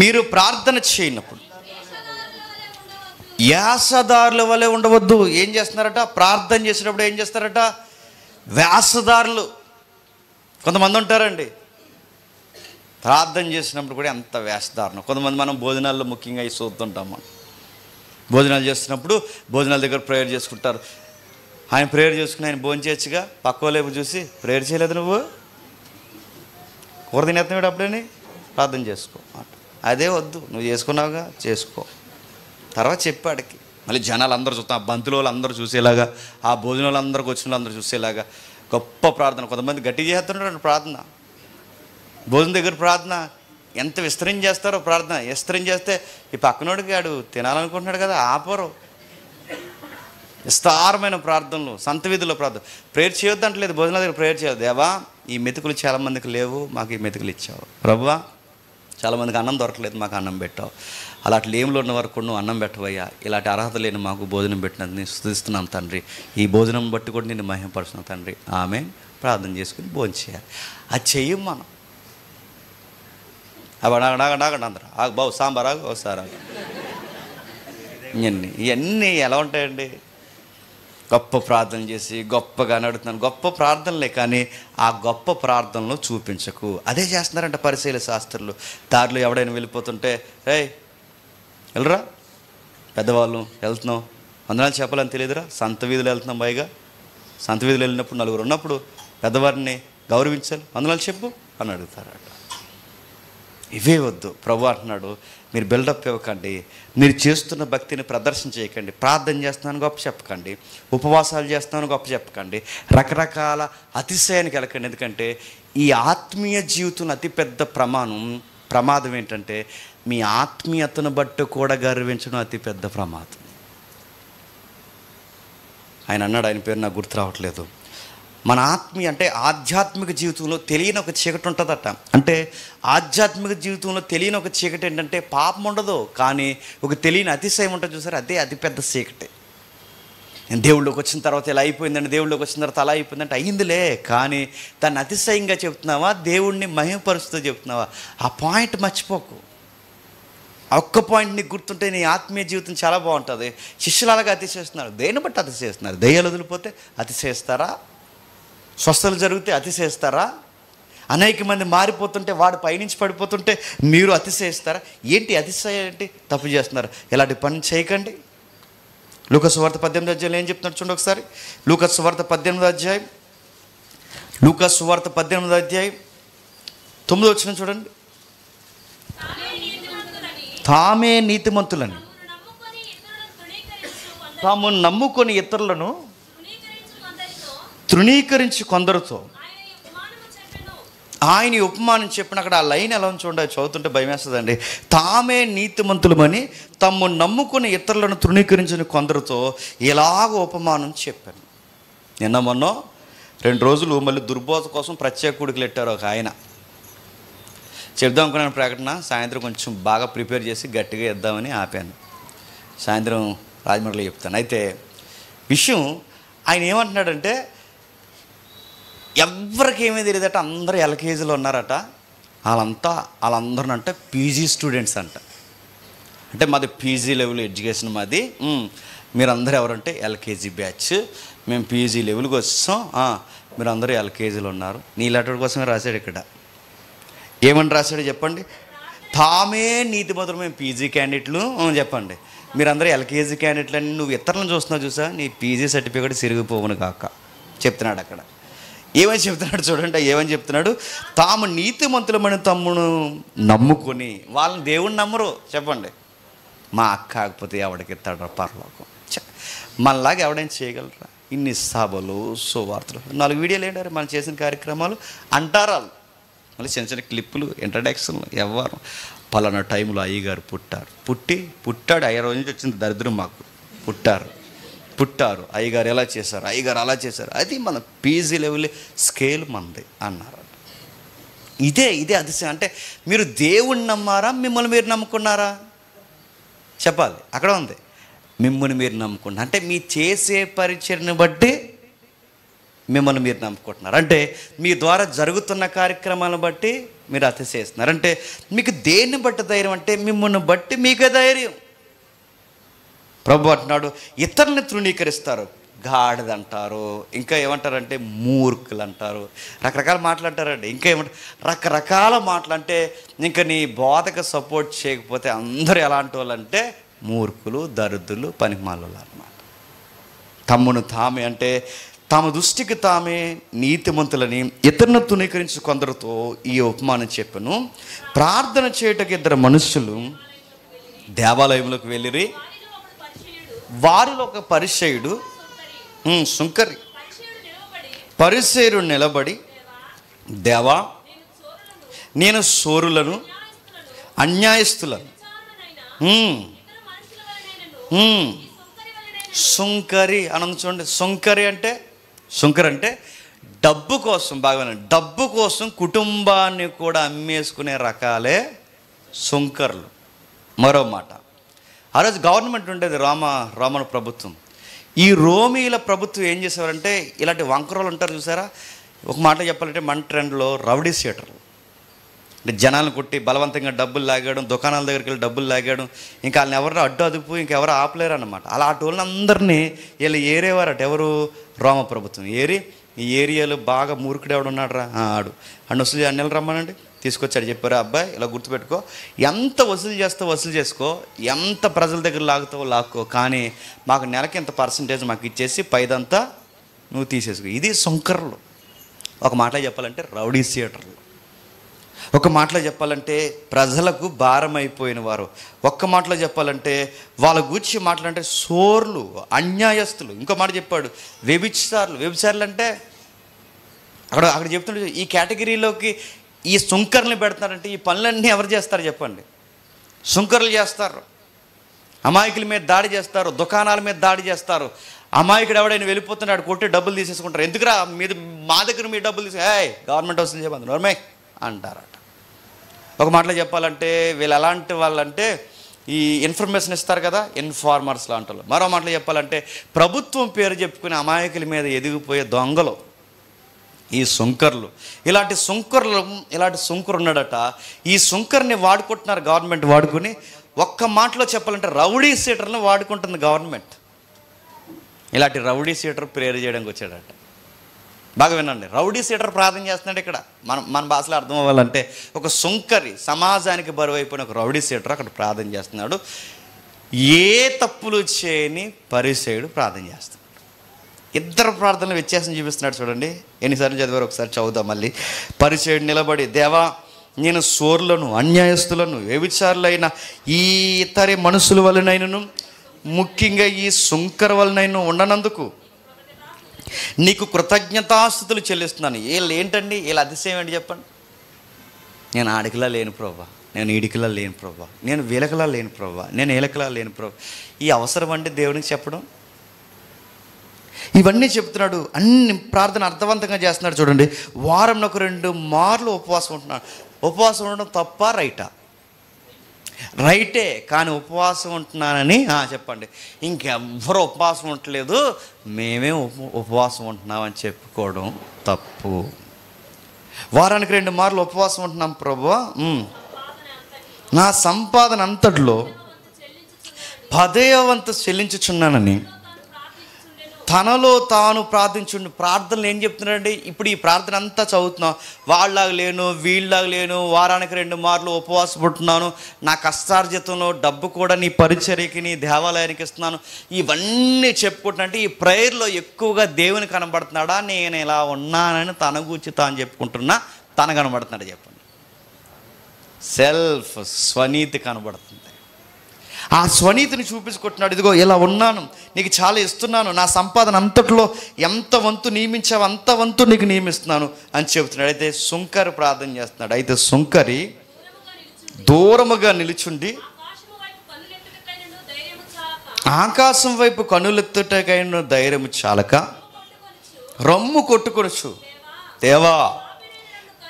మీరు ప్రార్థన చేయనప్పుడు వ్యాసదారుల వలె ఉండవద్దు. ఏం చేస్తున్నారట? ప్రార్థన చేసినప్పుడు ఏం చేస్తారట? వ్యాసదారులు కొంతమంది ఉంటారండి. ప్రార్థన చేసినప్పుడు కూడా ఎంత వ్యాసదారులు. కొంతమంది మనం భోజనాల్లో ముఖ్యంగా ఈ చూస్తుంటాం. మనం భోజనాలు చేస్తున్నప్పుడు భోజనాల దగ్గర ప్రేయర్ చేసుకుంటారు. ఆయన ప్రేయర్ చేసుకుని ఆయన భోజనం చేయొచ్చుగా, పక్కో లేపు చూసి ప్రేయర్ చేయలేదు నువ్వు, కూర తినేస్తున్నాడు అప్పుడని ప్రార్థన చేసుకో. అదే వద్దు, నువ్వు చేసుకున్నావుగా చేసుకో. తర్వాత చెప్పాడికి మళ్ళీ జనాలు అందరూ చూస్తాం, ఆ బంతులు వాళ్ళు అందరూ చూసేలాగా, ఆ భోజనాలు అందరికి వచ్చిన వాళ్ళు అందరూ చూసేలాగా గొప్ప ప్రార్థన. కొంతమంది గట్టి చేస్తున్నాడు ప్రార్థన, భోజనం దగ్గర ప్రార్థన ఎంత విస్తరించి చేస్తారో ప్రార్థన. విస్తరించి చేస్తే ఈ పక్కనోడికి ఆడు తినాలనుకుంటున్నాడు కదా, ఆపరు. విస్తారమైన ప్రార్థనలు, సంత వీధిలో ప్రార్థన. ప్రేయర్ చేయొద్దంటలేదు, భోజనాల దగ్గర ప్రేయర్ చేయొద్దు. దేవా ఈ మెతుకులు చాలామందికి లేవు, మాకు ఈ మెతుకులు ఇచ్చావు. ప్రభువా చాలామందికి అన్నం దొరకలేదు, మాకు అన్నం పెట్టావు. అలాంటి లేములో ఉన్న వరకు నువ్వు అన్నం పెట్టవయ్యా. ఇలాంటి అర్హత లేని మాకు భోజనం పెట్టినందుకు నేను స్తుతిస్తున్నాను తండ్రి. ఈ భోజనం బట్టి కూడా నేను మహిమపరుస్తున్నాను తండ్రి. ఆమె ప్రార్థన చేసుకుని భోజనం చేయాలి. అది చెయ్యం మనం. అవి నాగండి అందరూ ఆగు బాబు, సాంబార్ ఆగు, ఒకసారి ఆగు. ఇవన్నీ ఎలా ఉంటాయండి? గొప్ప ప్రార్థన చేసి గొప్పగా నడుతున్నాను, గొప్ప ప్రార్థనలే, కానీ ఆ గొప్ప ప్రార్థనలో చూపించకు. అదే చేస్తున్నారంట పరిశీల శాస్త్రులు. దారిలో ఎవడైనా వెళ్ళిపోతుంటే, రే వెళ్ళరా పెద్దవాళ్ళు వెళ్తున్నాం, వందనాలు చెప్పాలని తెలియదురా, సంత వీధులు వెళ్తున్నాం పైగా సంత వీధిలో వెళ్ళినప్పుడు నలుగురు ఉన్నప్పుడు పెద్దవారిని గౌరవించాలి, వందనాలు చెప్పు అని అడుగుతారట. ఇవే వద్దు. ప్రభు అంటున్నాడు, మీరు బిల్డప్ ఇవ్వకండి, మీరు చేస్తున్న భక్తిని ప్రదర్శన చేయకండి, ప్రార్థన చేస్తున్నాను గొప్ప చెప్పకండి, ఉపవాసాలు చేస్తున్నాను గొప్ప చెప్పకండి, రకరకాల అతిశయానికి వెళ్ళకండి. ఎందుకంటే ఈ ఆత్మీయ జీవితంలో అతిపెద్ద ప్రమాదం ఏంటంటే మీ ఆత్మీయతను బట్టి కూడా గర్వించడం అతిపెద్ద ప్రమాదం. ఆయన అన్నాడు, ఆయన పేరు నాకు గుర్తు రావట్లేదు, మన ఆధ్యాత్మిక జీవితంలో తెలియని ఒక చీకటి ఉంటుందట. అంటే ఆధ్యాత్మిక జీవితంలో తెలియని ఒక చీకటి ఏంటంటే పాపం ఉండదు, కానీ ఒక తెలియని అతిశయం ఉంటుంది చూసారు, అదే అతిపెద్ద చీకటి. నేను దేవుళ్ళకి వచ్చిన తర్వాత ఇలా అయిపోయిందండి, దేవుళ్ళకి వచ్చిన తర్వాత అలా అయిపోయిందంటే అయ్యిందిలే, కానీ దాన్ని అతిశయంగా చెప్తున్నావా, దేవుణ్ణి మహిమపరుస్తూ చెప్తున్నావా? ఆ పాయింట్ మర్చిపోకు. ఆ ఒక్క పాయింట్ నీకు గుర్తుంటే నీ ఆత్మీయ జీవితం చాలా బాగుంటుంది. శిష్యులు అలాగా అతిశయిస్తున్నారు, దేన్ని బట్టి అతిశయిస్తున్నారు? దెయ్యాలు వదిలిపోతే అతిశయిస్తారా? స్వస్థలు జరిగితే అతిశయిస్తారా? అనేక మంది మారిపోతుంటే, వాడు పైనుంచి పడిపోతుంటే మీరు అతిశయిస్తారా? ఏంటి అతిశయం? ఏంటి తప్పు చేస్తున్నారు? ఇలాంటి పని చేయకండి. లూకా సువార్త 18వ అధ్యాయంలో ఏం చెప్తున్నాడు చూడండి ఒకసారి. లూకా సువార్త 18వ అధ్యాయం, లూకా సువార్త 18వ అధ్యాయం 9వ వచనం చూడండి. తామే నీతిమంతులని తాము నమ్ముకొని ఇతరులను తృణీకరించి కొందరితో ఆయన ఉపమానం చెప్పిన అక్కడ ఆ లైన్ ఎలా చూడండి, చదువుతుంటే భయం వేస్తుందండి. తామే నీతిమంతులమని తమ్ము నమ్ముకుని ఇతరులను తృణీకరించిన కొందరితో ఇలాగ ఉపమానం చెప్పాను. నిన్న మొన్న 2 రోజులు మళ్ళీ దుర్బోధ కోసం ప్రత్యేక కూడికలు పెట్టారు ఒక ఆయన. చెప్దాం అనుకున్నాను ప్రకటన, సాయంత్రం కొంచెం బాగా ప్రిపేర్ చేసి గట్టిగా ఇద్దామని ఆపాను. సాయంత్రం రాజమండ్రిలో చెప్తాను. అయితే విషయం ఆయన ఏమంటున్నాడంటే, ఎవరికి ఏమీ తెలియదట, అందరూ ఎల్కేజీలో ఉన్నారట. వాళ్ళందరూ అంటే పీజీ స్టూడెంట్స్ అంట. అంటే మాది పీజీ లెవెల్ ఎడ్యుకేషన్ మాది, మీరందరూ ఎవరంటే ఎల్కేజీ బ్యాచ్, మేము పీజీ లెవెల్కి వచ్చాం, మీరు అందరూ ఎల్కేజీలో ఉన్నారు. నీ లెటర్ కోసమే రాశాడు ఇక్కడ. ఏమని రాశాడు చెప్పండి? తామే నీతిమంతులు, మేము పీజీ క్యాండిడేట్లు. చెప్పండి, మీరందరూ ఎల్కేజీ క్యాండిడేట్లు అని నువ్వు ఇతరులను చూస్తున్నావు చూసా, నీ పీజీ సర్టిఫికేట్ సిరిగిపోవును కాక చెప్తున్నాడు అక్కడ. ఏమని చెప్తున్నాడు చూడండి, ఏమని చెప్తున్నాడు? తాము నీతిమంతులమని తమ్మును నమ్ముకొని, వాళ్ళని దేవుణ్ణి నమ్మరు. చెప్పండి, మా అక్క కాకపోతే ఎవడికి ఇస్తాడు పరలోకం, మనలాగా ఎవడైనా చేయగలరా? ఇన్ని సభలు, సువార్తలు, 4 వీడియోలు ఏంటారు మనం చేసిన కార్యక్రమాలు అంటారు వాళ్ళు. మళ్ళీ చిన్న చిన్న క్లిప్పులు, ఇంట్రడక్షన్లు, ఎవరు పలానా టైంలో అయ్యగారు పుట్టాడు 5 రోజుల నుంచి వచ్చింది దరిద్రం మాకు. పుట్టారు అయ్యగారు ఎలా చేశారు, అయ్యగారు అలా చేశారు, అది మన పీజీ లెవెల్ స్కేల్ మనది అన్నారు. ఇదే అతిశయం. అంటే మీరు దేవుణ్ణి నమ్మారా, మిమ్మల్ని మీరు నమ్ముకున్నారా? చెప్పాలి, అక్కడ ఉంది. మిమ్మల్ని మీరు నమ్ముకున్నారు అంటే మీ చేసే పరిచర్ని బట్టి మిమ్మల్ని మీరు నమ్ముకుంటున్నారు. అంటే మీ ద్వారా జరుగుతున్న కార్యక్రమాలను బట్టి మీరు అతిశయిస్తున్నారు. అంటే మీకు దేన్ని బట్టి ధైర్యం అంటే మిమ్మల్ని బట్టి మీకే ధైర్యం. ప్రభు అంటున్నాడు, ఇతరుల్ని తృణీకరిస్తారు, గాడిదంటారు, ఇంకా ఏమంటారంటే మూర్ఖులు అంటారు, రకరకాల మాటలు అంటారండి. ఇంకా ఏమంటారు, రకరకాల మాటలు. అంటే ఇంకా నీ బోధకు సపోర్ట్ చేయకపోతే అందరూ ఎలాంటి వాళ్ళు అంటే మూర్ఖులు, దరిద్రులు, పనికిమాలోళ్ళు అన్నమాట. తమ్మును తామే అంటే తమ దృష్టికి తామే నీతిమంతులని ఇతరులను తృణీకరించి కొందరితో ఈ ఉపమానం చెప్పాను. ప్రార్థన చేయటకు 2 మనుషులు దేవాలయంలోకి వెళ్ళిరి. వారిలో ఒక పరిసయ్యుడు, సుంకరి. పరిసయ్యుడు నిలబడి, దేవా, నేను సోరులను, అన్యాయస్తులను, సుంకరి అని చూడండి. సుంకరి అంటే డబ్బు కోసం, బాగా డబ్బు కోసం కుటుంబాన్ని కూడా అమ్మేసుకునే రకాలే సుంకర్లు. మరో మాట, ఆ రోజు గవర్నమెంట్ ఉండేది, రోమన్ ప్రభుత్వం. ఈ రోమీల ప్రభుత్వం ఏం చేసేవారంటే, ఇలాంటి వంకరోళ్ళు ఉంటారు చూసారా, ఒక మాట చెప్పాలంటే మన ట్రెండ్లో రౌడీ షీటర్లు. అంటే జనాలను కొట్టి బలవంతంగా డబ్బులు లాగాడు, దుకాణాల దగ్గరికి వెళ్ళి డబ్బులు లాగాడు, ఇంకా వాళ్ళని ఎవరు అడ్డు అదుపు ఇంకెవరు ఆపలేరు అన్నమాట. అలా అటు అందరినీ వీళ్ళు ఏరేవారట. ఎవరు? రోమ ప్రభుత్వం ఏరి. ఈ ఏరియాలో బాగా మూర్ఖుడు ఎవడు ఉన్నాడు రా, ఆడు వసూలు అన్నెలు రమ్మనండి, తీసుకొచ్చాడు. చెప్పారు, అబ్బాయి ఇలా గుర్తుపెట్టుకో, ఎంత వసూలు చేస్తావు వసూలు చేసుకో, ఎంత ప్రజల దగ్గర లాగుతావో లాక్కో, కానీ మాకు నెలకి ఎంత పర్సంటేజ్ మాకు ఇచ్చేసి పైదంతా నువ్వు తీసేసుకో. ఇది సుంకర్లు. ఒక మాటలో చెప్పాలంటే రౌడీ థియేటర్లు. ఒక మాటలో చెప్పాలంటే ప్రజలకు భారం అయిపోయిన వారు. ఒక్క మాటలో చెప్పాలంటే వాళ్ళ గూర్చి మాట్లాడంటే సోర్లు, అన్యాయస్తులు. ఇంకో మాట చెప్పాడు, వ్యభిచారులు. వ్యభిచారులు అంటే అక్కడ చెప్తుంటే ఈ కేటగిరీలోకి ఈ సుంకర్ని పెడతారంటే ఈ పనులన్నీ ఎవరు చేస్తారు చెప్పండి? సుంకర్లు చేస్తారు. అమాయకుల మీద దాడి చేస్తారు, దుకాణాల మీద దాడి చేస్తారు. అమాయకుడు ఎవడైనా వెళ్ళిపోతున్నాడు, కొట్టి డబ్బులు తీసేసుకుంటారు. ఎందుకురా మా దగ్గర మీ డబ్బులు తీసి గవర్నమెంట్ వస్తుంది చెప్పండి నోర్మే అంటారట. ఒక మాటలో చెప్పాలంటే వీళ్ళు ఎలాంటి వాళ్ళంటే ఈ ఇన్ఫర్మేషన్ ఇస్తారు కదా, ఇన్ఫార్మర్స్ లాంటి వాళ్ళు. మరో మాటలో చెప్పాలంటే ప్రభుత్వం పేరు చెప్పుకుని అమాయకుల మీద ఎదిగిపోయే దొంగలు ఈ సుంకర్లు. ఇలాంటి సుంకరు ఉన్నాడట. ఈ సుంకర్ని వాడుకుంటున్నారు గవర్నమెంట్ వాడుకుని. ఒక్క మాటలో చెప్పాలంటే రౌడీ సీటర్ని వాడుకుంటుంది గవర్నమెంట్. ఇలాంటి రౌడీ సీటర్ ప్రేరు చేయడానికి వచ్చాడట. బాగా వినండి, రౌడీ సీటర్ ప్రార్థన చేస్తున్నాడు ఇక్కడ. మన భాషలో అర్థం అవ్వాలంటే ఒక సుంకరి, సమాజానికి బరువు అయిపోయిన ఒక రౌడీ సీటర్ అక్కడ ప్రార్థన చేస్తున్నాడు. ఏ తప్పులు చేయని పరిసయ్యుడు ప్రార్థన చేస్తున్నాడు. ఇద్దరు ప్రార్థనలు వ్యత్యాసం చూపిస్తున్నాడు చూడండి. ఎన్నిసార్లు చదివారు ఒకసారి చదువుదాం మళ్ళీ. పరిసయ్యుడు నిలబడి, దేవా నేను సోర్లను, అన్యాయస్తులను, వ్యభిచారులైన ఈ ఇతర మనుషుల వలనైనను, ముఖ్యంగా ఈ సుంకర వలనైనా ఉండనందుకు నీకు కృతజ్ఞతాస్తుతులు చెల్లిస్తున్నాను. వీళ్ళు ఏంటండి, వీళ్ళ అతిశయం ఏంటి చెప్పండి? నేను ఆడికలా లేను ప్రభా, నేను ఈడికలా లేను ప్రభా, నేను వీలకలా లేను ప్రభా, నేను ఏలకలా లేను ప్రభా. ఈ అవసరం అంటే దేవునికి చెప్పడం? ఇవన్నీ చెప్తున్నాడు. అన్ని ప్రార్థన అర్థవంతంగా చేస్తున్నాడు చూడండి. వారంలో 2 మార్లు ఉపవాసం ఉంటున్నాడు. ఉపవాసం ఉండడం తప్ప రైటా? రైటే, కానీ ఉపవాసం ఉంటున్నానని చెప్పండి. ఇంకెవ్వరు ఉపవాసం ఉండలేదు, మేమే ఉపవాసం ఉంటున్నామని చెప్పుకోవడం తప్పు. వారానికి 2 మార్లు ఉపవాసం ఉంటున్నాం ప్రభువా, నా సంపాదన అంతట్లో 10వ వంతు చెల్లించుచున్నానని తనలో తాను ప్రార్థించుండు. ప్రార్థనలు ఏం చెప్తున్నాడండి? ఇప్పుడు ఈ ప్రార్థన అంతా చదువుతున్నాం. వాళ్ళలాగా లేను, వీళ్ళలాగా లేను, వారానికి 2 మార్లు ఉపవాసం ఉంటున్నాను, నా కష్టార్జితంలో డబ్బు కూడా నీ పరిచర్యకి, నీ దేవాలయానికి ఇస్తున్నాను, ఇవన్నీ చెప్పుకుంటున్నాంటే ఈ ప్రేయర్లో ఎక్కువగా దేవుని కనబడుతున్నాడా, నేను ఇలా ఉన్నానని తన గూర్చి తాను చెప్పుకుంటున్నా తన కనబడుతున్నాడు చెప్పండి? సెల్ఫ్, స్వనీతి కనబడుతుంది. ఆ స్వనీతిని చూపించుకుంటున్నాడు. ఇదిగో ఇలా ఉన్నాను, నీకు చాలా ఇస్తున్నాను, నా సంపాదన అంతట్లో ఎంత వంతు నియమించావు అంత వంతు నీకు నియమిస్తున్నాను అని చెబుతున్నాడు. అయితే సుంకరి ప్రార్థన చేస్తున్నాడు. అయితే సుంకరి దూరముగా నిలుచుండి ఆకాశం వైపు కనులెత్తుటకైన ధైర్యము చాలక రొమ్ము కొట్టుకొనుచు, దేవా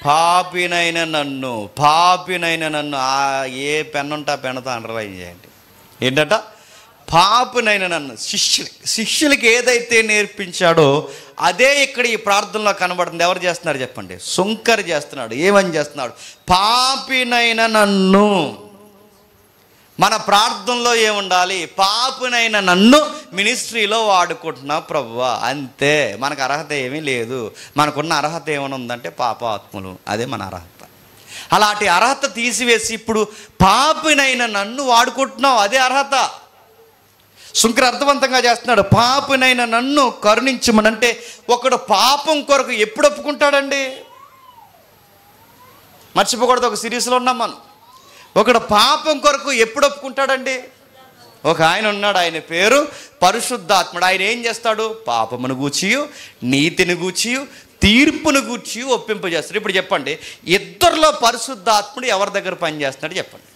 పాపినైన నన్ను ఏ పెన్నుంటే ఆ పెన్నుతో అండర్లైన్ చేయండి. ఏంటట? పాపినైన నన్ను. శిష్యులకి ఏదైతే నేర్పించాడో అదే ఇక్కడ ఈ ప్రార్థనలో కనబడుతుంది. ఎవరు చేస్తున్నారు చెప్పండి? సుంకరి చేస్తున్నాడు. ఏమని చేస్తున్నాడు? పాపినైన నన్ను. మన ప్రార్థనలో ఏముండాలి? పాపినైన నన్ను మినిస్ట్రీలో వాడుకుంటున్నా ప్రభువా, అంతే. మనకు అర్హత ఏమీ లేదు. మనకున్న అర్హత ఏమైనా ఉందంటే పాపాత్ములు, అదే మన అర్హత. అలాంటి అర్హత తీసివేసి ఇప్పుడు పాపినైన నన్ను వాడుకుంటున్నావు, అదే అర్హత. సుంకరి అర్థవంతంగా చేస్తున్నాడు. పాపినైన నన్ను కరుణించమనంటే ఒకడు పాపం కొరకు ఎప్పుడు ఒప్పుకుంటాడండి? మర్చిపోకూడదు, ఒక సిరీస్లో ఉన్నాం మనం. ఒకడు పాపం కొరకు ఎప్పుడు ఒప్పుకుంటాడండి? ఒక ఆయన ఉన్నాడు, ఆయన పేరు పరిశుద్ధాత్ముడు. ఆయన ఏం చేస్తాడు? పాపమును గూర్చియు, నీతిని గూర్చియు, తీర్పును గూర్చి ఒప్పింపజేస్తాడు. ఇప్పుడు చెప్పండి, ఇద్దరిలో పరిశుద్ధాత్ముడు ఎవరి దగ్గర పనిచేస్తున్నాడు చెప్పండి?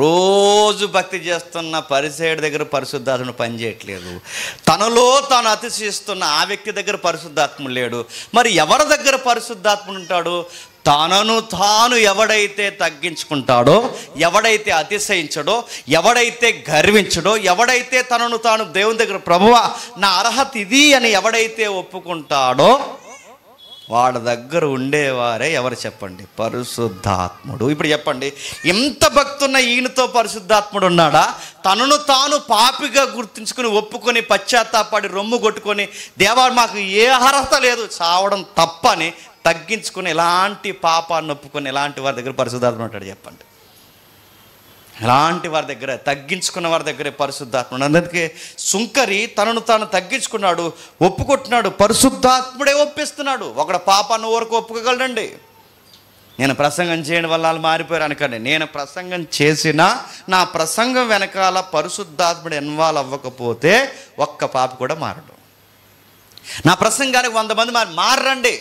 రోజు భక్తి చేస్తున్న పరిసయ్యుడి దగ్గర పరిశుద్ధాత్ముడు పనిచేయట్లేదు. తనలో తాను అతిశయిస్తున్న ఆ వ్యక్తి దగ్గర పరిశుద్ధాత్ముడు లేడు. మరి ఎవరి దగ్గర పరిశుద్ధాత్ముడు ఉంటాడు? తనను తాను ఎవడైతే తగ్గించుకుంటాడో, ఎవడైతే అతిశయించడో, ఎవడైతే గర్వించడో, ఎవడైతే తనను తాను దేవుని దగ్గర ప్రభువా నా అర్హత ఇది అని ఎవడైతే ఒప్పుకుంటాడో వాడి దగ్గర ఉండేవారే ఎవరు చెప్పండి? పరిశుద్ధాత్ముడు. ఇప్పుడు చెప్పండి, ఎంత భక్తున్న ఈయనతో పరిశుద్ధాత్ముడు ఉన్నాడా? తనను తాను పాపిగా గుర్తించుకుని ఒప్పుకొని పశ్చాత్తాపడి రొమ్ము కొట్టుకొని దేవా మాకు ఏ అర్హత లేదు, చావడం తప్పని తగ్గించుకుని ఎలాంటి పాపాన్ని ఒప్పుకొని ఎలాంటి వారి దగ్గర పరిశుద్ధాత్మ ఉంటాడు చెప్పండి? అలాంటి వారి దగ్గర, తగ్గించుకున్న వారి దగ్గరే పరిశుద్ధాత్ముడు. అందుకే సుంకరి తనను తాను తగ్గించుకున్నాడు, ఒప్పుకుంటున్నాడు, పరిశుద్ధాత్ముడే ఒప్పిస్తున్నాడు. ఒకడు పాపాన్ని వరకు ఒప్పుకోగలడండి. నేను ప్రసంగం చేయడం వల్ల వాళ్ళు మారిపోయారు అనకండి. నేను ప్రసంగం చేసినా నా ప్రసంగం వెనకాల పరిశుద్ధాత్ముడు ఇన్వాల్వ్ అవ్వకపోతే ఒక్క పాప కూడా మారడు. నా ప్రసంగానికి 100 మంది మారండి,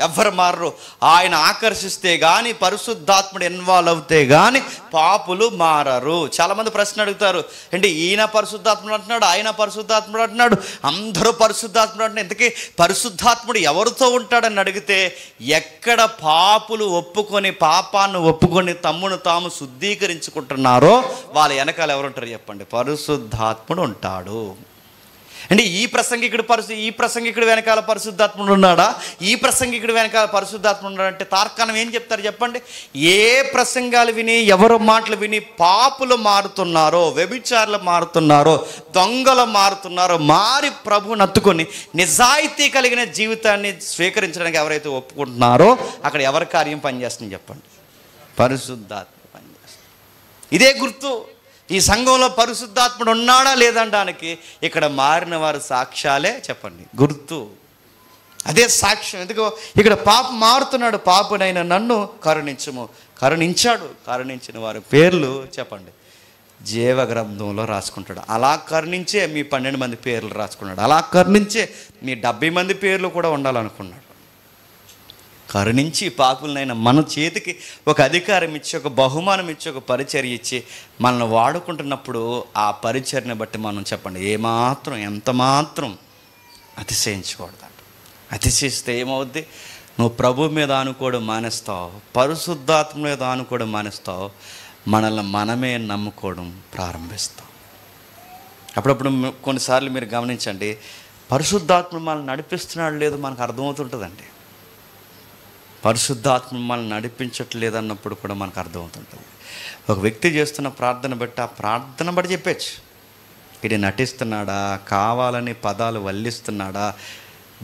ఎవ్వరు మారరు. ఆయన ఆకర్షిస్తే కానీ, పరిశుద్ధాత్ముడు ఇన్వాల్వ్ అవుతే కానీ పాపులు మారరు. చాలామంది ప్రశ్న అడుగుతారు, అంటే ఈయన పరిశుద్ధాత్ముడు అంటున్నాడు, ఆయన పరిశుద్ధాత్ముడు అంటున్నాడు, అందరూ పరిశుద్ధాత్ముడు అంటున్నారు, ఇంతకీ పరిశుద్ధాత్ముడు ఎవరితో ఉంటాడని అడిగితే, ఎక్కడ పాపులు ఒప్పుకొని, పాపాన్ని ఒప్పుకొని తమ్మును తాము శుద్ధీకరించుకుంటున్నారో వాళ్ళ వెనకాల ఎవరుంటారు చెప్పండి? పరిశుద్ధాత్ముడు ఉంటాడు. అంటే ఈ ప్రసంగికుడు వెనకాల పరిశుద్ధాత్ముడు ఉన్నాడా? ఈ ప్రసంగికుడు వెనకాల పరిశుద్ధాత్ముడు ఉన్నాడంటే తార్కాణం ఏం చెప్తారు చెప్పండి? ఏ ప్రసంగాలు విని, ఎవరి మాటలు విని పాపులు మారుతున్నారో, వ్యభిచారులు మారుతున్నారో, దొంగలు మారుతున్నారో, మారి ప్రభువుని హత్తుకొని నిజాయితీ కలిగిన జీవితాన్ని స్వీకరించడానికి ఎవరైతే ఒప్పుకుంటున్నారో అక్కడ ఎవరి కార్యం పనిచేస్తుంది చెప్పండి? పరిశుద్ధాత్మ పనిచేస్తుంది. ఇదే గుర్తు. ఈ సంఘంలో పరిశుద్ధాత్ముడు ఉన్నాడా లేదనడానికి ఇక్కడ మారిన వారు సాక్ష్యాలే చెప్పండి, గుర్తు. అదే సాక్ష్యం. ఎందుకో ఇక్కడ పాప మారుతున్నాడు, పాపునైన నన్ను కరుణించుము. కరుణించాడు. కరుణించిన వారి పేర్లు చెప్పండి జీవ గ్రంథంలో రాసుకుంటాడు. అలా కరుణించే మీ 12 మంది పేర్లు రాసుకున్నాడు. అలా కరుణించే మీ 70 మంది పేర్లు కూడా ఉండాలనుకున్నాడు. కరుణించి పాపులనైనా మన చేతికి ఒక అధికారం ఇచ్చి, ఒక బహుమానం ఇచ్చి, ఒక పరిచర్య ఇచ్చి మనల్ని వాడుకుంటున్నప్పుడు ఆ పరిచర్ని బట్టి మనం చెప్పండి ఏమాత్రం, ఎంత మాత్రం అతిశయించకూడదంట. అతిశయిస్తే ఏమవుద్ది? నువ్వు ప్రభు మీద ఆనుకోవడం మానేస్తావు, పరిశుద్ధాత్మ మీద ఆనుకోవడం మానేస్తావు, మనల్ని మనమే నమ్ముకోవడం ప్రారంభిస్తాం. అప్పుడప్పుడు కొన్నిసార్లు మీరు గమనించండి, పరిశుద్ధాత్మ మనల్ని నడిపిస్తున్నాడు లేదు మనకు అర్థమవుతుంటుందండి. పరిశుద్ధాత్మ మనల్ని నడిపించట్లేదు అన్నప్పుడు కూడా మనకు అర్థమవుతుంటుంది. ఒక వ్యక్తి చేస్తున్న ప్రార్థన బట్టి, ఆ ప్రార్థన బట్టి చెప్పచ్చు, ఇది నటిస్తున్నాడా, కావాలని పదాలు వల్లిస్తున్నాడా,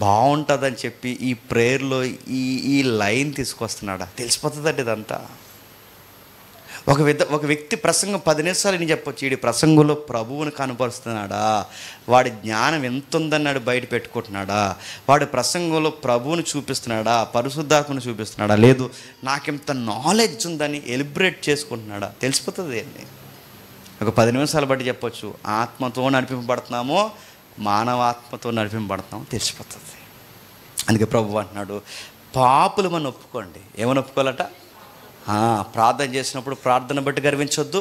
బాగుంటుందని చెప్పి ఈ ప్రేయర్లో ఈ లైన్ తీసుకొస్తున్నాడా, తెలిసిపోతుందండి ఇదంతా. ఒక వ్యక్తి ప్రసంగం 10 నిమిషాలు నేను చెప్పొచ్చు, వీడి ప్రసంగంలో ప్రభువుని కనపరుస్తున్నాడా, వాడి జ్ఞానం ఎంత ఉందన్నాడు బయట పెట్టుకుంటున్నాడా, వాడి ప్రసంగంలో ప్రభువుని చూపిస్తున్నాడా, పరిశుద్ధాత్మని చూపిస్తున్నాడా, లేదు నాకెంత నాలెడ్జ్ ఉందని ఎలిబ్రేట్ చేసుకుంటున్నాడా, తెలిసిపోతుంది అండి. ఒక 10 నిమిషాలు బట్టి చెప్పొచ్చు, ఆత్మతో నడిపింపబడుతున్నామో మానవాత్మతో నడిపింపబడుతున్నామో తెలిసిపోతుంది. అందుకే ప్రభు అంటున్నాడు, పాపులు మనం ఒప్పుకోండి. ఏమని ఒప్పుకోవాలట? ప్రార్థన చేసినప్పుడు ప్రార్థన బట్టి గర్వించొద్దు,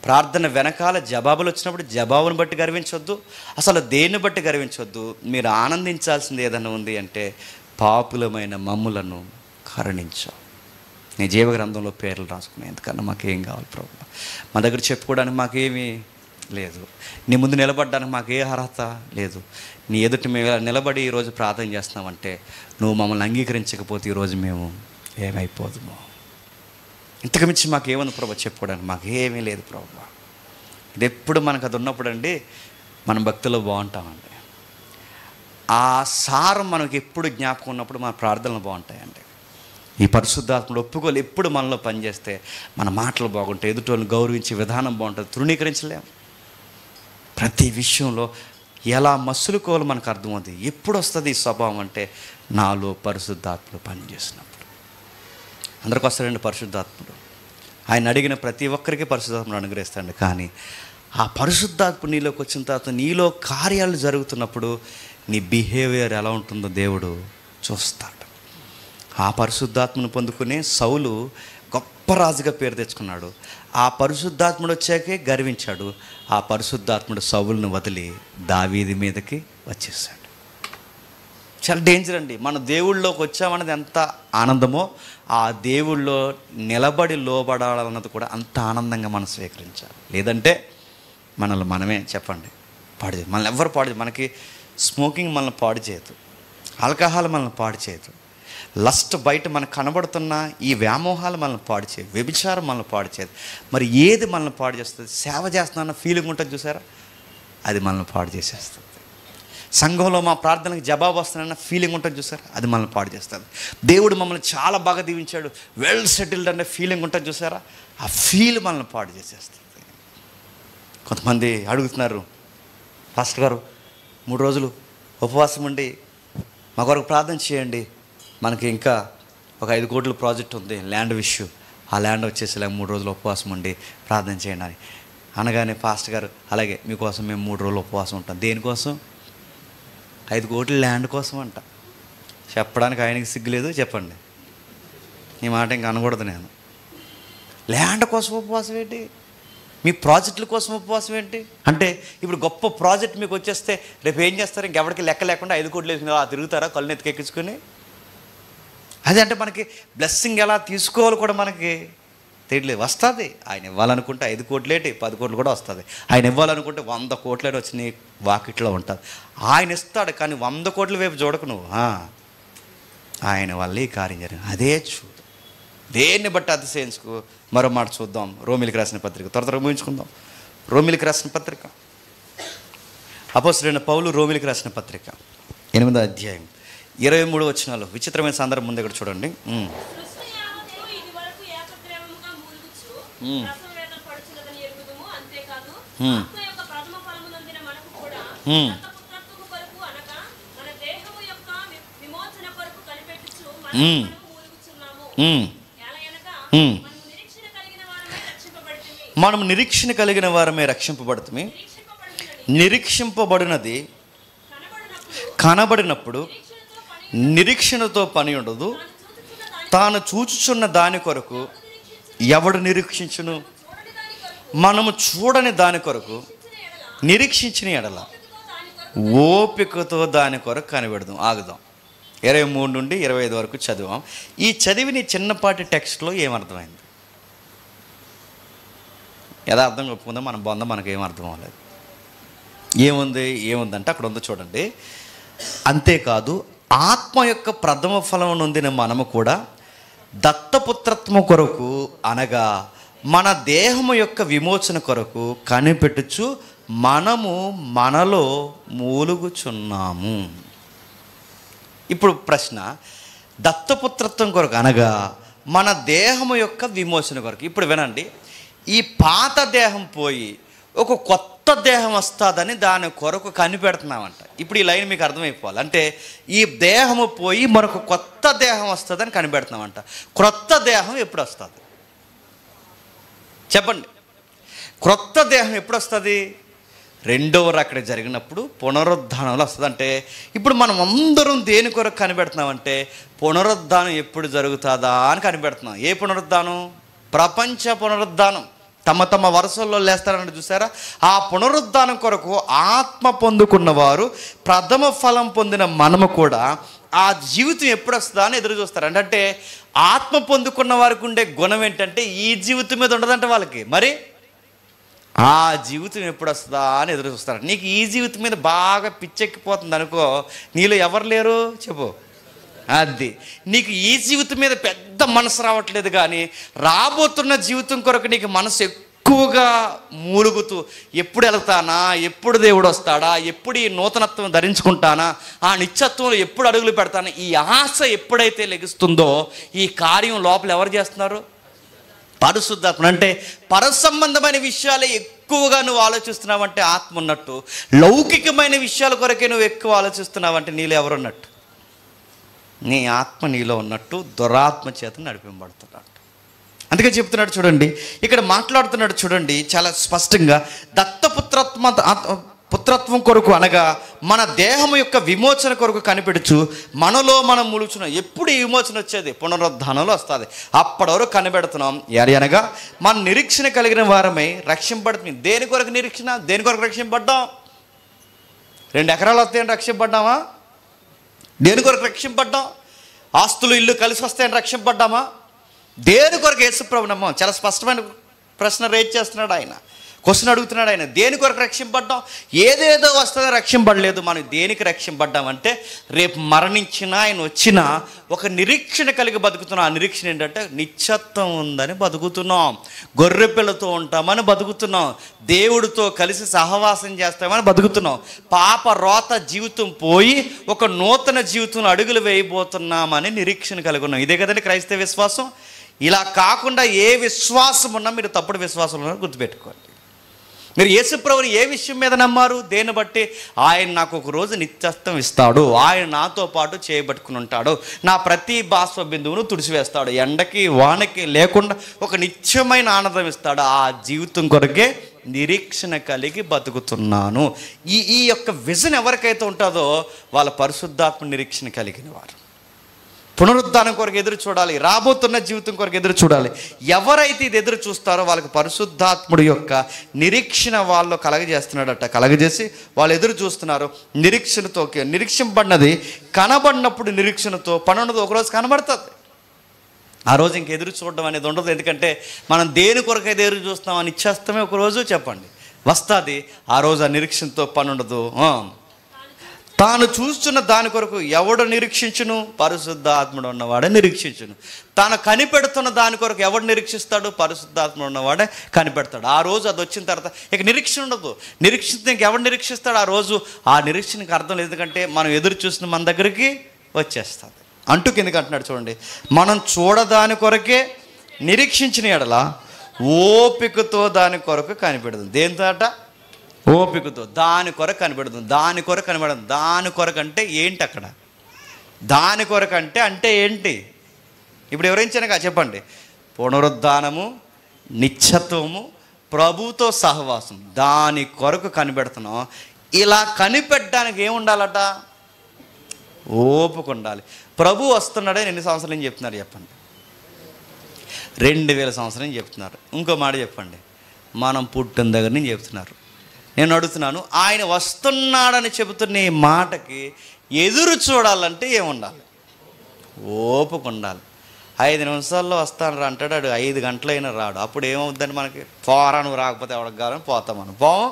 ప్రార్థన వెనకాల జవాబులు వచ్చినప్పుడు జవాబును బట్టి గర్వించొద్దు, అసలు దేన్ని బట్టి గర్వించొద్దు. మీరు ఆనందించాల్సింది ఏదైనా ఉంది అంటే పాపులమైన మమ్ములను కరుణించావు. నీ జీవ గ్రంథంలో పేర్లు రాసుకున్నాయి. ఎందుకన్నా మాకేం కావాలి ప్రభు? మా దగ్గర చెప్పుకోవడానికి మాకేమీ లేదు, నీ ముందు నిలబడడానికి మాకు ఏ అర్హత లేదు. నీ ఎదుటి మేము నిలబడి ఈరోజు ప్రార్థన చేస్తున్నామంటే నువ్వు మమ్మల్ని అంగీకరించకపోతే ఈరోజు మేము ఏమైపోదుమో. ఇంతకు మించి మాకేముంది ప్రభు చెప్పుకోవడానికి? మాకేమీ లేదు ప్రభు. ఇది ఎప్పుడు మనకు అది ఉన్నప్పుడు అండి మనం భక్తిలో బాగుంటామండి. ఆ సారం మనకి ఎప్పుడు జ్ఞాపకం ఉన్నప్పుడు మన ప్రార్థనలు బాగుంటాయండి. ఈ పరిశుద్ధాత్మడు ఒప్పుకోలు ఎప్పుడు మనలో పనిచేస్తే మన మాటలు బాగుంటాయి, ఎదుటోళ్ళని గౌరవించే విధానం బాగుంటుంది, తృణీకరించలేము. ప్రతి విషయంలో ఎలా మసులుకోవాలో మనకు అర్థమవుతుంది. ఎప్పుడు వస్తుంది ఈ స్వభావం అంటే నాలో పరిశుద్ధాత్ముడు పనిచేసినప్పుడు. అందరికి వస్తాడండి పరిశుద్ధాత్ముడు. ఆయన అడిగిన ప్రతి ఒక్కరికి పరిశుద్ధాత్ముడు అనుగ్రహిస్తాడు. కానీ ఆ పరిశుద్ధాత్ముడు నీలోకి వచ్చిన తర్వాత నీలో కార్యాలు జరుగుతున్నప్పుడు నీ బిహేవియర్ ఎలా ఉంటుందో దేవుడు చూస్తాడు. ఆ పరిశుద్ధాత్మను పొందుకునే సౌలు గొప్ప రాజుగా పేరు తెచ్చుకున్నాడు. ఆ పరిశుద్ధాత్ముడు వచ్చాకే గర్వించాడు. ఆ పరిశుద్ధాత్ముడు సౌలును వదిలి దావీదు మీదకి వచ్చేసాడు. చాలా డేంజర్ అండి. మన దేవుళ్ళలోకి వచ్చామన్నది ఎంత ఆనందమో ఆ దేవుళ్ళో నిలబడి లోబడాలన్నది కూడా అంత ఆనందంగా మనం స్వీకరించాలి. లేదంటే మనల్ని మనమే చెప్పండి పాడు చేయదు. మనల్ని ఎవరు పాడు చేయదు. మనకి స్మోకింగ్ మనల్ని పాడు చేయదు, ఆల్కహాల్ మనల్ని పాడు చేయదు, లస్ట్ బయట మనకు కనబడుతున్న ఈ వ్యామోహాలు మనల్ని పాడు చేయదు, వ్యభిచారం మనల్ని పాడు చేయదు. మరి ఏది మనల్ని పాడు చేస్తుంది? సేవ చేస్తున్న ఫీలింగ్ ఉంటుంది చూసారా, అది మనల్ని పాడు చేసేస్తుంది. సంఘంలో మా ప్రార్థనకు జవాబు వస్తుందన్న ఫీలింగ్ ఉంటుంది చూసారా, అది మనల్ని పాడు చేస్తుంది. దేవుడు మమ్మల్ని చాలా బాగా దీవించాడు, వెల్ సెటిల్డ్ అనే ఫీలింగ్ ఉంటుంది చూసారా, ఆ ఫీల్ మనల్ని పాడు చేసేస్తుంది. కొంతమంది అడుగుతున్నారు, పాస్టర్ గారు 3 రోజులు ఉపవాసం ఉండి మా కొరకు ప్రార్థన చేయండి, మనకి ఇంకా ఒక 5 కోట్ల ప్రాజెక్ట్ ఉంది, ల్యాండ్ ఇష్యూ, ఆ ల్యాండ్ వచ్చేసేలా 3 రోజులు ఉపవాసం ఉండి ప్రార్థన చేయండి అని అనగానే పాస్టర్ గారు అలాగే మీకోసం మేము 3 రోజులు ఉపవాసం ఉంటాం. దేనికోసం? 5 కోట్ల ల్యాండ్ కోసం అంట. చెప్పడానికి ఆయనకి సిగ్గులేదు? చెప్పండి, ఈ మాట ఇంకా అనకూడదు నేను. ల్యాండ్ కోసం ఉపవాసం ఏంటి? మీ ప్రాజెక్టుల కోసం ఉపవాసం ఏంటి? అంటే ఇప్పుడు గొప్ప ప్రాజెక్ట్ మీకు వచ్చేస్తే రేపు ఏం చేస్తారు? ఇంకెవరికి లెక్క లేకుండా 5 కోట్లు వేసుకుని తిరుగుతారా కళ్ళు ఎత్తుకెక్కించుకొని? అదే అంటే మనకి బ్లెస్సింగ్ ఎలా తీసుకోవాలి కూడా మనకి తెలియలేదు. వస్తుంది, ఆయన ఇవ్వాలనుకుంటే 5 కోట్లేటి 10 కోట్లు కూడా వస్తుంది. ఆయన ఇవ్వాలనుకుంటే 100 కోట్లేటి వచ్చి నీ వాకిట్లో ఉంటుంది. ఆయన ఇస్తాడు, కానీ 100 కోట్ల వైపు చూడకు నువ్వు. ఆయన వల్ల ఈ కార్యం జరిగింది, అదే చూడు. దేన్ని బట్టి అతిశయించుకో. మరో మాట చూద్దాం, రోమిలికి రాసిన పత్రిక, త్వరగా ముగించుకుందాం. రోమిలికి రాసిన పత్రిక, అపోస్తలుడైన పౌలు రోమిలికి రాసిన పత్రిక 8వ అధ్యాయం 23 వచనాలు. విచిత్రమైన సందర్భం ఉంది ఇక్కడ చూడండి. మనం నిరీక్షణ కలిగిన వారమే రక్షింపబడుతుంది. నిరీక్షింపబడినది కనబడినప్పుడు నిరీక్షణతో పని ఉండదు. తాను చూచుచున్న దాని కొరకు ఎవడు నిరీక్షించును? మనము చూడని దాని కొరకు నిరీక్షించిన ఎడల ఓపికతో దాని కొరకు కనిపెడదాం. ఆగుదాం. 23 నుండి 25 వరకు చదివాం. ఈ చదివిన చిన్నపాటి టెక్స్ట్లో ఏమర్థమైంది? యథార్థంగా ఒప్పుకుందాం, మన బొంద మనకు ఏమర్థం అవ్వలేదు. ఏముందంటే అక్కడ ఉందో చూడండి. అంతేకాదు ఆత్మ యొక్క ప్రథమ ఫలం నొందిన మనము కూడా దత్తపుత్రత్వం కొరకు అనగా మన దేహము యొక్క విమోచన కొరకు కనిపెట్టుచు మనము మనలో మూలుగుచున్నాము. ఇప్పుడు ప్రశ్న, దత్తపుత్రత్వం కొరకు అనగా మన దేహము యొక్క విమోచన కొరకు. ఇప్పుడు వినండి, ఈ పాత దేహం పోయి ఒక కొత్త దేహం వస్తుందని దాని కొరకు కనిపెడుతున్నామంట. ఇప్పుడు ఈ లైన్ మీకు అర్థమైపోవాలి. అంటే ఈ దేహము పోయి మరొక కొత్త దేహం వస్తుందని కనిపెడుతున్నామంట. క్రొత్త దేహం ఎప్పుడు వస్తుంది చెప్పండి? క్రొత్త దేహం ఎప్పుడు వస్తుంది? రెండవ రాకడ జరిగినప్పుడు పునరుద్ధానంలో వస్తుంది. అంటే ఇప్పుడు మనం అందరం దేని కొరకు కనిపెడుతున్నామంటే పునరుద్ధానం ఎప్పుడు జరుగుతుందా అని కనిపెడుతున్నాం. ఏ పునరుద్ధానం? ప్రపంచ పునరుద్ధానం. తమ తమ వరుసల్లో లేస్తారని చూసారా? ఆ పునరుద్ధానం కొరకు ఆత్మ పొందుకున్నవారు, ప్రథమ ఫలం పొందిన మనము కూడా ఆ జీవితం ఎప్పుడు వస్తుందా అని ఎదురు చూస్తారు. అంటే ఆత్మ పొందుకున్న వారికి ఉండే గుణం ఏంటంటే ఈ జీవితం మీద ఉండదంటే వాళ్ళకి, మరి ఆ జీవితం ఎప్పుడు వస్తుందా అని ఎదురు చూస్తారు. నీకు ఈ జీవితం మీద బాగా పిచ్చెక్కిపోతుంది అనుకో, నీలో ఎవరు లేరు చెప్పు? అది నీకు ఈ జీవితం మీద పెద్ద మనసు రావట్లేదు, కానీ రాబోతున్న జీవితం కొరకు నీకు మనసు ఎక్కువగా మూలుగుతూ ఎప్పుడు వెళ్తానా, ఎప్పుడు దేవుడు వస్తాడా, ఎప్పుడు ఈ నూతనత్వం ధరించుకుంటానా, ఆ నిత్యత్వంలో ఎప్పుడు అడుగులు పెడతానా, ఈ ఆశ ఎప్పుడైతే లెగుస్తుందో ఈ కార్యం లోపల ఎవరు చేస్తున్నారు? పరిశుద్ధాత్మ. అంటే పరసంబంధమైన విషయాలే ఎక్కువగా నువ్వు ఆలోచిస్తున్నావంటే ఆత్మ ఉన్నట్టు, లౌకికమైన విషయాల కొరకే నువ్వు ఎక్కువ ఆలోచిస్తున్నావంటే నీలో ఎవరున్నట్టు? నీ ఆత్మ నీలో ఉన్నట్టు దురాత్మ చేత నడిపింపబడుతున్నాడు. అందుకే చెప్తున్నాడు చూడండి, ఇక్కడ మాట్లాడుతున్నాడు చూడండి చాలా స్పష్టంగా. పుత్రత్వం కొరకు అనగా మన దేహము యొక్క విమోచన కొరకు కనిపెడుచు మనలో మనం ములుచున్నాం. ఎప్పుడు ఈ విమోచన వచ్చేది? పునరుద్ధానంలో వస్తుంది. అప్పటి వరకు కనిపెడుతున్నాం. అనగా మన నిరీక్షణ కలిగిన వారమై రక్షింపబడుతుంది. దేని కొరకు నిరీక్షణ? దేని కొరకు రక్షింపబడ్డాం? 2 ఎకరాలు వస్తాయని రక్షింపబడ్డామా? దేని కొరకు రక్షింపడ్డాం? ఆస్తులు ఇల్లు కలిసి వస్తాయని రక్షింపడ్డామా? దేని కొరకు? యేసుప్రభు నమ్మం. చాలా స్పష్టమైన ప్రశ్న రేజ్ చేస్తున్నాడు ఆయన, క్వశ్చన్ అడుగుతున్నాడు ఆయన. దేని కొరకు రక్షింపడ్డాం? ఏదేదో వస్తుందో రక్షింపడలేదు. మనం దేనికి రక్షింపడ్డామంటే రేపు మరణించినా ఆయన వచ్చినా ఒక నిరీక్షణ కలిగి బతుకుతున్నాం. ఆ నిరీక్షణ ఏంటంటే నిత్యత్వం ఉందని బతుకుతున్నాం, గొర్రె పిల్లతో ఉంటామని బతుకుతున్నాం, దేవుడితో కలిసి సహవాసం చేస్తామని బతుకుతున్నాం. పాప రోత జీవితం పోయి ఒక నూతన జీవితంలో అడుగులు వేయబోతున్నామని నిరీక్షణ కలిగి ఉన్నాం. ఇదే కదండి క్రైస్తవ విశ్వాసం. ఇలా కాకుండా ఏ విశ్వాసం ఉన్నా మీరు తప్పుడు విశ్వాసం ఉన్నా గుర్తుపెట్టుకోండి. మీరు యేసుప్రభుని ఏ విషయం మీద నమ్మారు? దేన్ని బట్టి? ఆయన నాకు ఒక రోజు నిత్యత్వం ఇస్తాడు, ఆయన నాతో పాటు చేయబట్టుకుని ఉంటాడు, నా ప్రతి బాష్ప బిందువును తుడిచివేస్తాడు, ఎండకి వానకి లేకుండా ఒక నిత్యమైన ఆనందం ఇస్తాడు. ఆ జీవితం కొరకే నిరీక్షణ కలిగి బతుకుతున్నాను. ఈ యొక్క విజన్ ఎవరికైతే ఉంటుందో వాళ్ళ పరిశుద్ధాత్మ నిరీక్షణ కలిగిన వారు. పునరుద్ధానం కొరకు ఎదురు చూడాలి, రాబోతున్న జీవితం కొరకు ఎదురు చూడాలి. ఎవరైతే ఇది ఎదురు చూస్తారో వాళ్ళకి పరిశుద్ధాత్ముడి యొక్క నిరీక్షణ వాళ్ళు కలగజేస్తున్నాడట. కలగజేసి వాళ్ళు ఎదురు చూస్తున్నారు నిరీక్షణతో. నిరీక్షింపబడినది కనబడినప్పుడు నిరీక్షణతో పని ఉండదు. ఒకరోజు కనబడుతుంది, ఆ రోజు ఇంక ఎదురు చూడడం అనేది ఉండదు. ఎందుకంటే మనం దేని కొరకైతే ఎదురు చూస్తామని ఇచ్చేస్తామే ఒకరోజు చెప్పండి వస్తుంది. ఆ రోజు ఆ నిరీక్షణతో పని ఉండదు. తాను చూస్తున్న దాని కొరకు ఎవడు నిరీక్షించును? పరిశుద్ధాత్ముడు ఉన్నవాడే నిరీక్షించును. తాను కనిపెడుతున్న దాని కొరకు ఎవడు నిరీక్షిస్తాడు? పరిశుద్ధాత్ముడు ఉన్నవాడే కనిపెడతాడు. ఆ రోజు అది వచ్చిన తర్వాత ఇక నిరీక్షణ ఉండదు. నిరీక్షిస్తే ఇంకెవడు నిరీక్షిస్తాడు? ఆ రోజు ఆ నిరీక్షణకి అర్థం లేదు. ఎందుకంటే మనం ఎదురు చూసిన మన దగ్గరికి వచ్చేస్తుంది. అంటూ కిందకి అంటున్నాడు చూడండి, మనం చూడదాని కొరకే నిరీక్షించిన ఎడల ఓపికతో దాని కొరకు కనిపెడుతుంది. దేంతో అట? ఓపికతో దాని కొరకు కనిపెడుతుంది. దాని కొరకు కనిపెడుతుంది. దాని కొరకు అంటే ఏంటి? అక్కడ దాని కొరకు అంటే ఏంటి? ఇప్పుడు ఎవరించానుగా చెప్పండి. పునరుద్ధానము, నిత్యత్వము, ప్రభుతో సహవాసం, దాని కొరకు కనిపెడుతున్నాం. ఇలా కనిపెట్టడానికి ఏముండాలట? ఓపిక ఉండాలి. ప్రభు వస్తున్నాడని ఎన్ని సంవత్సరాలు ఏం చెప్తున్నారు చెప్పండి? 2000 సంవత్సరం చెప్తున్నారు. ఇంకో మాట చెప్పండి, మనం పుట్టిన దగ్గర నుంచి చెప్తున్నారు. నేను అడుగుతున్నాను, ఆయన వస్తున్నాడని చెబుతున్న ఈ మాటకి ఎదురు చూడాలంటే ఏముండాలి? ఓపిక ఉండాలి. 5 నిమిషాల్లో వస్తాను రా అంటాడు, అడు 5 గంటలైనా రాడు. అప్పుడు ఏమవుద్దండి మనకి? పోరా నువ్వు రాకపోతే ఎవరికి కావాలని పోతాం. మనం పోం.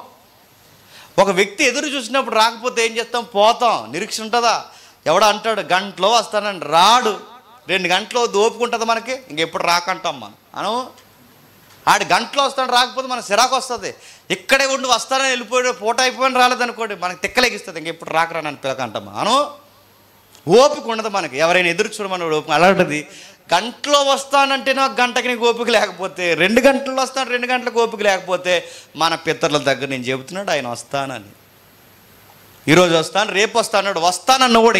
ఒక వ్యక్తి ఎదురు చూసినప్పుడు రాకపోతే ఏం చేస్తాం? పోతాం. నిరీక్షణ ఉంటుందా? ఎవడో అంటాడు గంటలో వస్తానని రాడు, 2 గంటలు ఓపుకుంటుంది మనకి, ఇంకెప్పుడు రాకంటాం మనం అను. ఆడు గంటలో వస్తాడు, రాకపోతే మనకు సిరాకు వస్తుంది. ఇక్కడే ఉండి వస్తానని వెళ్ళిపోయాడు, పూట అయిపోయిన రాలేదనుకోండి మనకి తిక్కలేగిస్తుంది, ఇంకెప్పుడు రాకరా నన్ను పిలకంటాం అను. ఓపిక ఉండదు మనకి. ఎవరైనా ఎదురు చూడమని ఓపిక అలాంటిది. గంటలో వస్తానంటే నాకు గంటకి నీకు ఓపిక లేకపోతే, 2 గంటల్లో వస్తాను 2 గంటలకు ఓపిక లేకపోతే, మన పితరుల దగ్గర నేను చెబుతున్నాడు ఆయన వస్తానని. ఈరోజు వస్తాను రేపు వస్తాడు. వస్తానన్న వాడు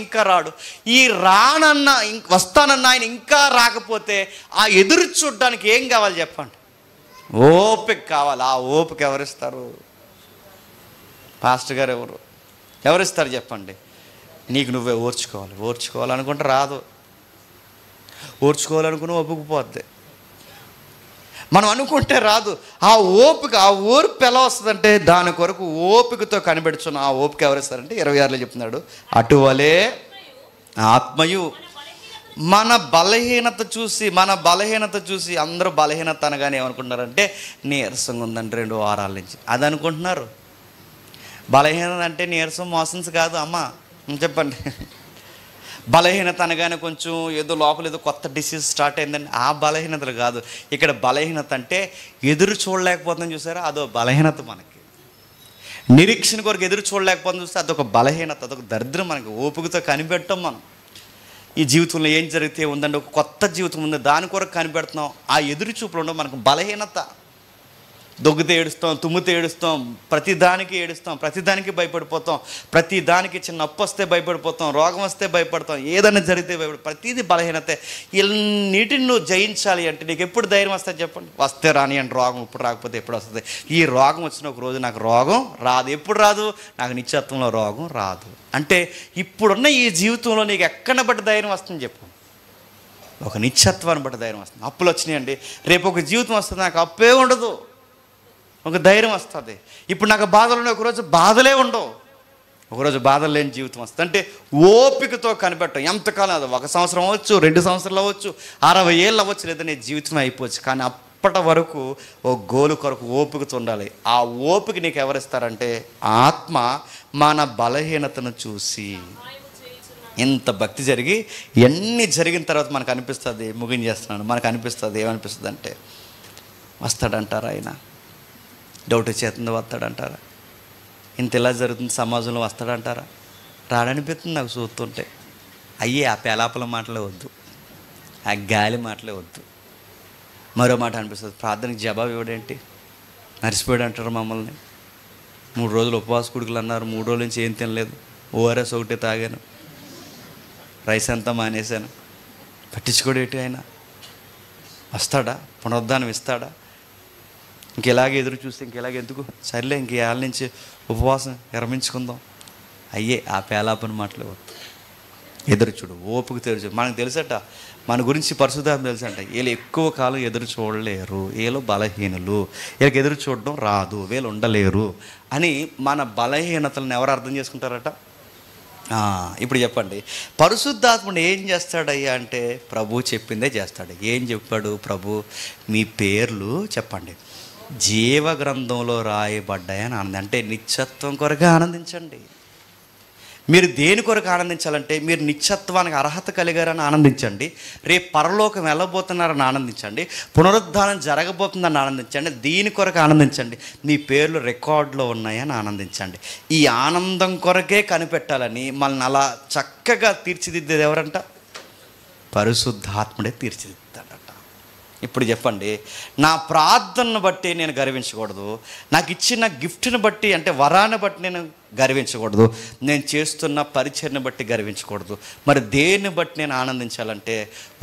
ఇంకా రాడు. ఈ రానన్న వస్తానన్న ఆయన ఇంకా రాకపోతే ఆ ఎదురు చూడడానికి ఏం కావాలి చెప్పండి? ఓపిక కావాలి. ఆ ఓపిక ఎవరిస్తారు? పాస్టర్ గారు ఎవరిస్తారు చెప్పండి? నీకు నువ్వే ఓర్చుకోవాలనుకుంటే రాదు. ఓర్చుకోవాలనుకుని ఓపికపోద్ది. మనం అనుకుంటే రాదు. ఆ ఓపిక, ఆ ఓర్పు ఎలా వస్తుందంటే దాని కొరకు ఓపికతో కనిపెడుచున్న ఆ ఓపిక ఎవరిస్తారంటే 26లో చెప్తున్నాడు, అటువలే ఆత్మయు మన బలహీనత చూసి అందరూ బలహీనత అనగానే ఏమనుకుంటున్నారంటే నీరసంగా ఉందంటే 2 వారాల నుంచి అది అనుకుంటున్నారు. బలహీనత అంటే నీరసం మోషన్స్ కాదు అమ్మ, చెప్పండి. బలహీనత అనగానే కొంచెం ఏదో లోపల ఏదో కొత్త డిసీజ్ స్టార్ట్ అయిందండి, ఆ బలహీనతలు కాదు. ఇక్కడ బలహీనత అంటే ఎదురు చూడలేకపోతుందని చూసారా, అదో బలహీనత. మనకి నిరీక్షణ కొరకు ఎదురు చూడలేకపోతుంది చూస్తే అదొక బలహీనత, అదొక దరిద్రం. మనకి ఓపికతో కనిపెట్టాం. మనం ఈ జీవితంలో ఏం జరిగితే ఉందండి, ఒక కొత్త జీవితం ఉంది, దాని కొరకు కనిపెడుతున్నాం. ఆ ఎదురు చూపులు ఉండవు. మనకు బలహీనత. దొగ్గితే ఏడుస్తాం, తుమ్మితే ఏడుస్తాం, ప్రతిదానికి ఏడుస్తాం, ప్రతిదానికి భయపడిపోతాం, ప్రతిదానికి చిన్న నొప్పి వస్తే భయపడిపోతాం, రోగం వస్తే భయపడతాం, ఏదైనా జరిగితే ప్రతిదీ బలహీనతే. ఇన్నిటిని నువ్వు జయించాలి అంటే నీకు ఎప్పుడు ధైర్యం వస్తుంది చెప్పండి? వస్తే రాని అంటే రోగం ఇప్పుడు రాకపోతే ఎప్పుడు వస్తుంది? ఈ రోగం వచ్చిన ఒక రోజు నాకు రోగం రాదు. ఎప్పుడు రాదు? నాకు నిత్యత్వంలో రోగం రాదు. అంటే ఇప్పుడున్న ఈ జీవితంలో నీకు ఎక్కడ బట్టి ధైర్యం వస్తుంది చెప్పు? ఒక నిత్యత్వాన్ని బట్టి ధైర్యం వస్తుంది. అప్పులు వచ్చినాయండి, రేపు ఒక జీవితం వస్తుంది, నాకు అప్పే ఉండదు, ఒక ధైర్యం వస్తుంది. ఇప్పుడు నాకు బాధలు ఉన్నాయి, ఒకరోజు బాధలే ఉండవు, ఒకరోజు బాధలు లేని జీవితం వస్తుంది. అంటే ఓపికతో కనిపెట్టం. ఎంతకాలం అది 1 సంవత్సరం అవ్వచ్చు, 2 సంవత్సరాలు అవ్వచ్చు, 60 ఏళ్ళు అవ్వచ్చు, లేదా నీ జీవితం అయిపోవచ్చు. కానీ అప్పటి వరకు ఓ గోలు కొరకు ఓపికతో ఉండాలి. ఆ ఓపిక నీకు ఎవరిస్తారంటే ఆత్మ మన బలహీనతను చూసి. ఇంత భక్తి జరిగి ఎన్ని జరిగిన తర్వాత మనకు అనిపిస్తుంది, ముగించేస్తున్నాను, మనకు అనిపిస్తుంది ఏమనిపిస్తుంది అంటే వస్తాడంటారా ఆయన? డౌట్ చేతుంది, వస్తాడంటారా? ఇంత ఇలా జరుగుతుంది సమాజంలో, వస్తాడంటారా? రాడనిపిస్తుంది నాకు చూస్తుంటే. అయ్యే ఆ పేలాపల మాటలే వద్దు, ఆ గాలి మాటలే వద్దు. మరో మాట అనిపిస్తుంది, ప్రార్థనకి జవాబు ఇవ్వడేంటి? మర్చిపోయాడు అంటారు మమ్మల్ని. 3 రోజులు ఉపవాస కుడుకులు అన్నారు, 3 రోజుల నుంచి ఏం తినలేదు, ఓఆర్ఎస్ ఒకటే తాగాను, రైస్ అంతా మానేశాను. పట్టించుకోడేటి ఆయన? వస్తాడా? పునరుద్ధానం ఇస్తాడా? ఇంకెలాగే ఎదురు చూస్తే ఇంకెలాగే ఎందుకు, సర్లే ఇంక ఏళ్ళ నుంచి ఉపవాసం విరమించుకుందాం, అయ్యే ఆ పేలాపని మాటలు వద్దు. ఎదురు చూడు, ఓపిక తెరుచు. మనకు తెలుసట, మన గురించి పరిశుద్ధాత్మ తెలుసంట, వీళ్ళు ఎక్కువ కాలం ఎదురు చూడలేరు, వీళ్ళు బలహీనులు, వీళ్ళకి ఎదురు చూడడం రాదు, వీళ్ళు ఉండలేరు అని మన బలహీనతలను ఎవరు అర్థం చేసుకుంటారట? ఇప్పుడు చెప్పండి, పరిశుద్ధాత్ముడు ఏం చేస్తాడయ్యా అంటే ప్రభు చెప్పిందే చేస్తాడు. ఏం చెప్పాడు ప్రభు? మీ పేర్లు చెప్పండి జీవ గ్రంథంలో రాయబడ్డాయని ఆనందం. అంటే నిత్యత్వం కొరకు ఆనందించండి. మీరు దేని కొరకు ఆనందించాలంటే మీరు నిత్యత్వానికి అర్హత కలిగారని ఆనందించండి, రేపు పరలోకం వెళ్ళబోతున్నారని ఆనందించండి, పునరుద్ధానం జరగబోతుందని ఆనందించండి, దీని కొరకు ఆనందించండి, మీ పేర్లు రికార్డులో ఉన్నాయని ఆనందించండి. ఈ ఆనందం కొరకే కనిపెట్టాలని మనల్ని అలా చక్కగా తీర్చిదిద్దేది ఎవరంట? పరిశుద్ధాత్ముడే తీర్చిదిద్దాడట. ఇప్పుడు చెప్పండి, నా ప్రార్థనను బట్టి నేను గర్వించకూడదు, నాకు ఇచ్చిన గిఫ్ట్ని బట్టి అంటే వరాన్ని బట్టి నేను గర్వించకూడదు, నేను చేస్తున్న పరిచర్ని బట్టి గర్వించకూడదు. మరి దేన్ని బట్టి నేను ఆనందించాలంటే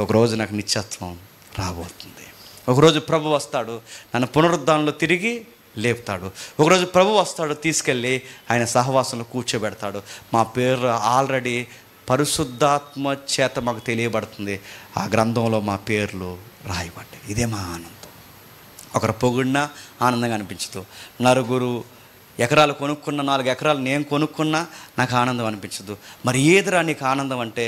ఒకరోజు నాకు నిత్యత్వం రాబోతుంది. ఒకరోజు ప్రభు వస్తాడు, నన్ను పునరుద్ధానంలో తిరిగి లేపుతాడు. ఒకరోజు ప్రభు వస్తాడు, తీసుకెళ్ళి ఆయన సహవాసంలో కూర్చోబెడతాడు. మా పేరు ఆల్రెడీ పరిశుద్ధాత్మ చేత మాకు తెలియబడుతుంది, ఆ గ్రంథంలో మా పేర్లు రాయబడ్డాయి. ఇదే మా ఆనందం. ఒకరు పొగిడినా ఆనందంగా అనిపించదు, నలుగురు ఎకరాలు కొనుక్కున్న, 4 ఎకరాలు నేను కొనుక్కున్నా నాకు ఆనందం అనిపించదు. మరి ఏదిరా నీకు ఆనందం అంటే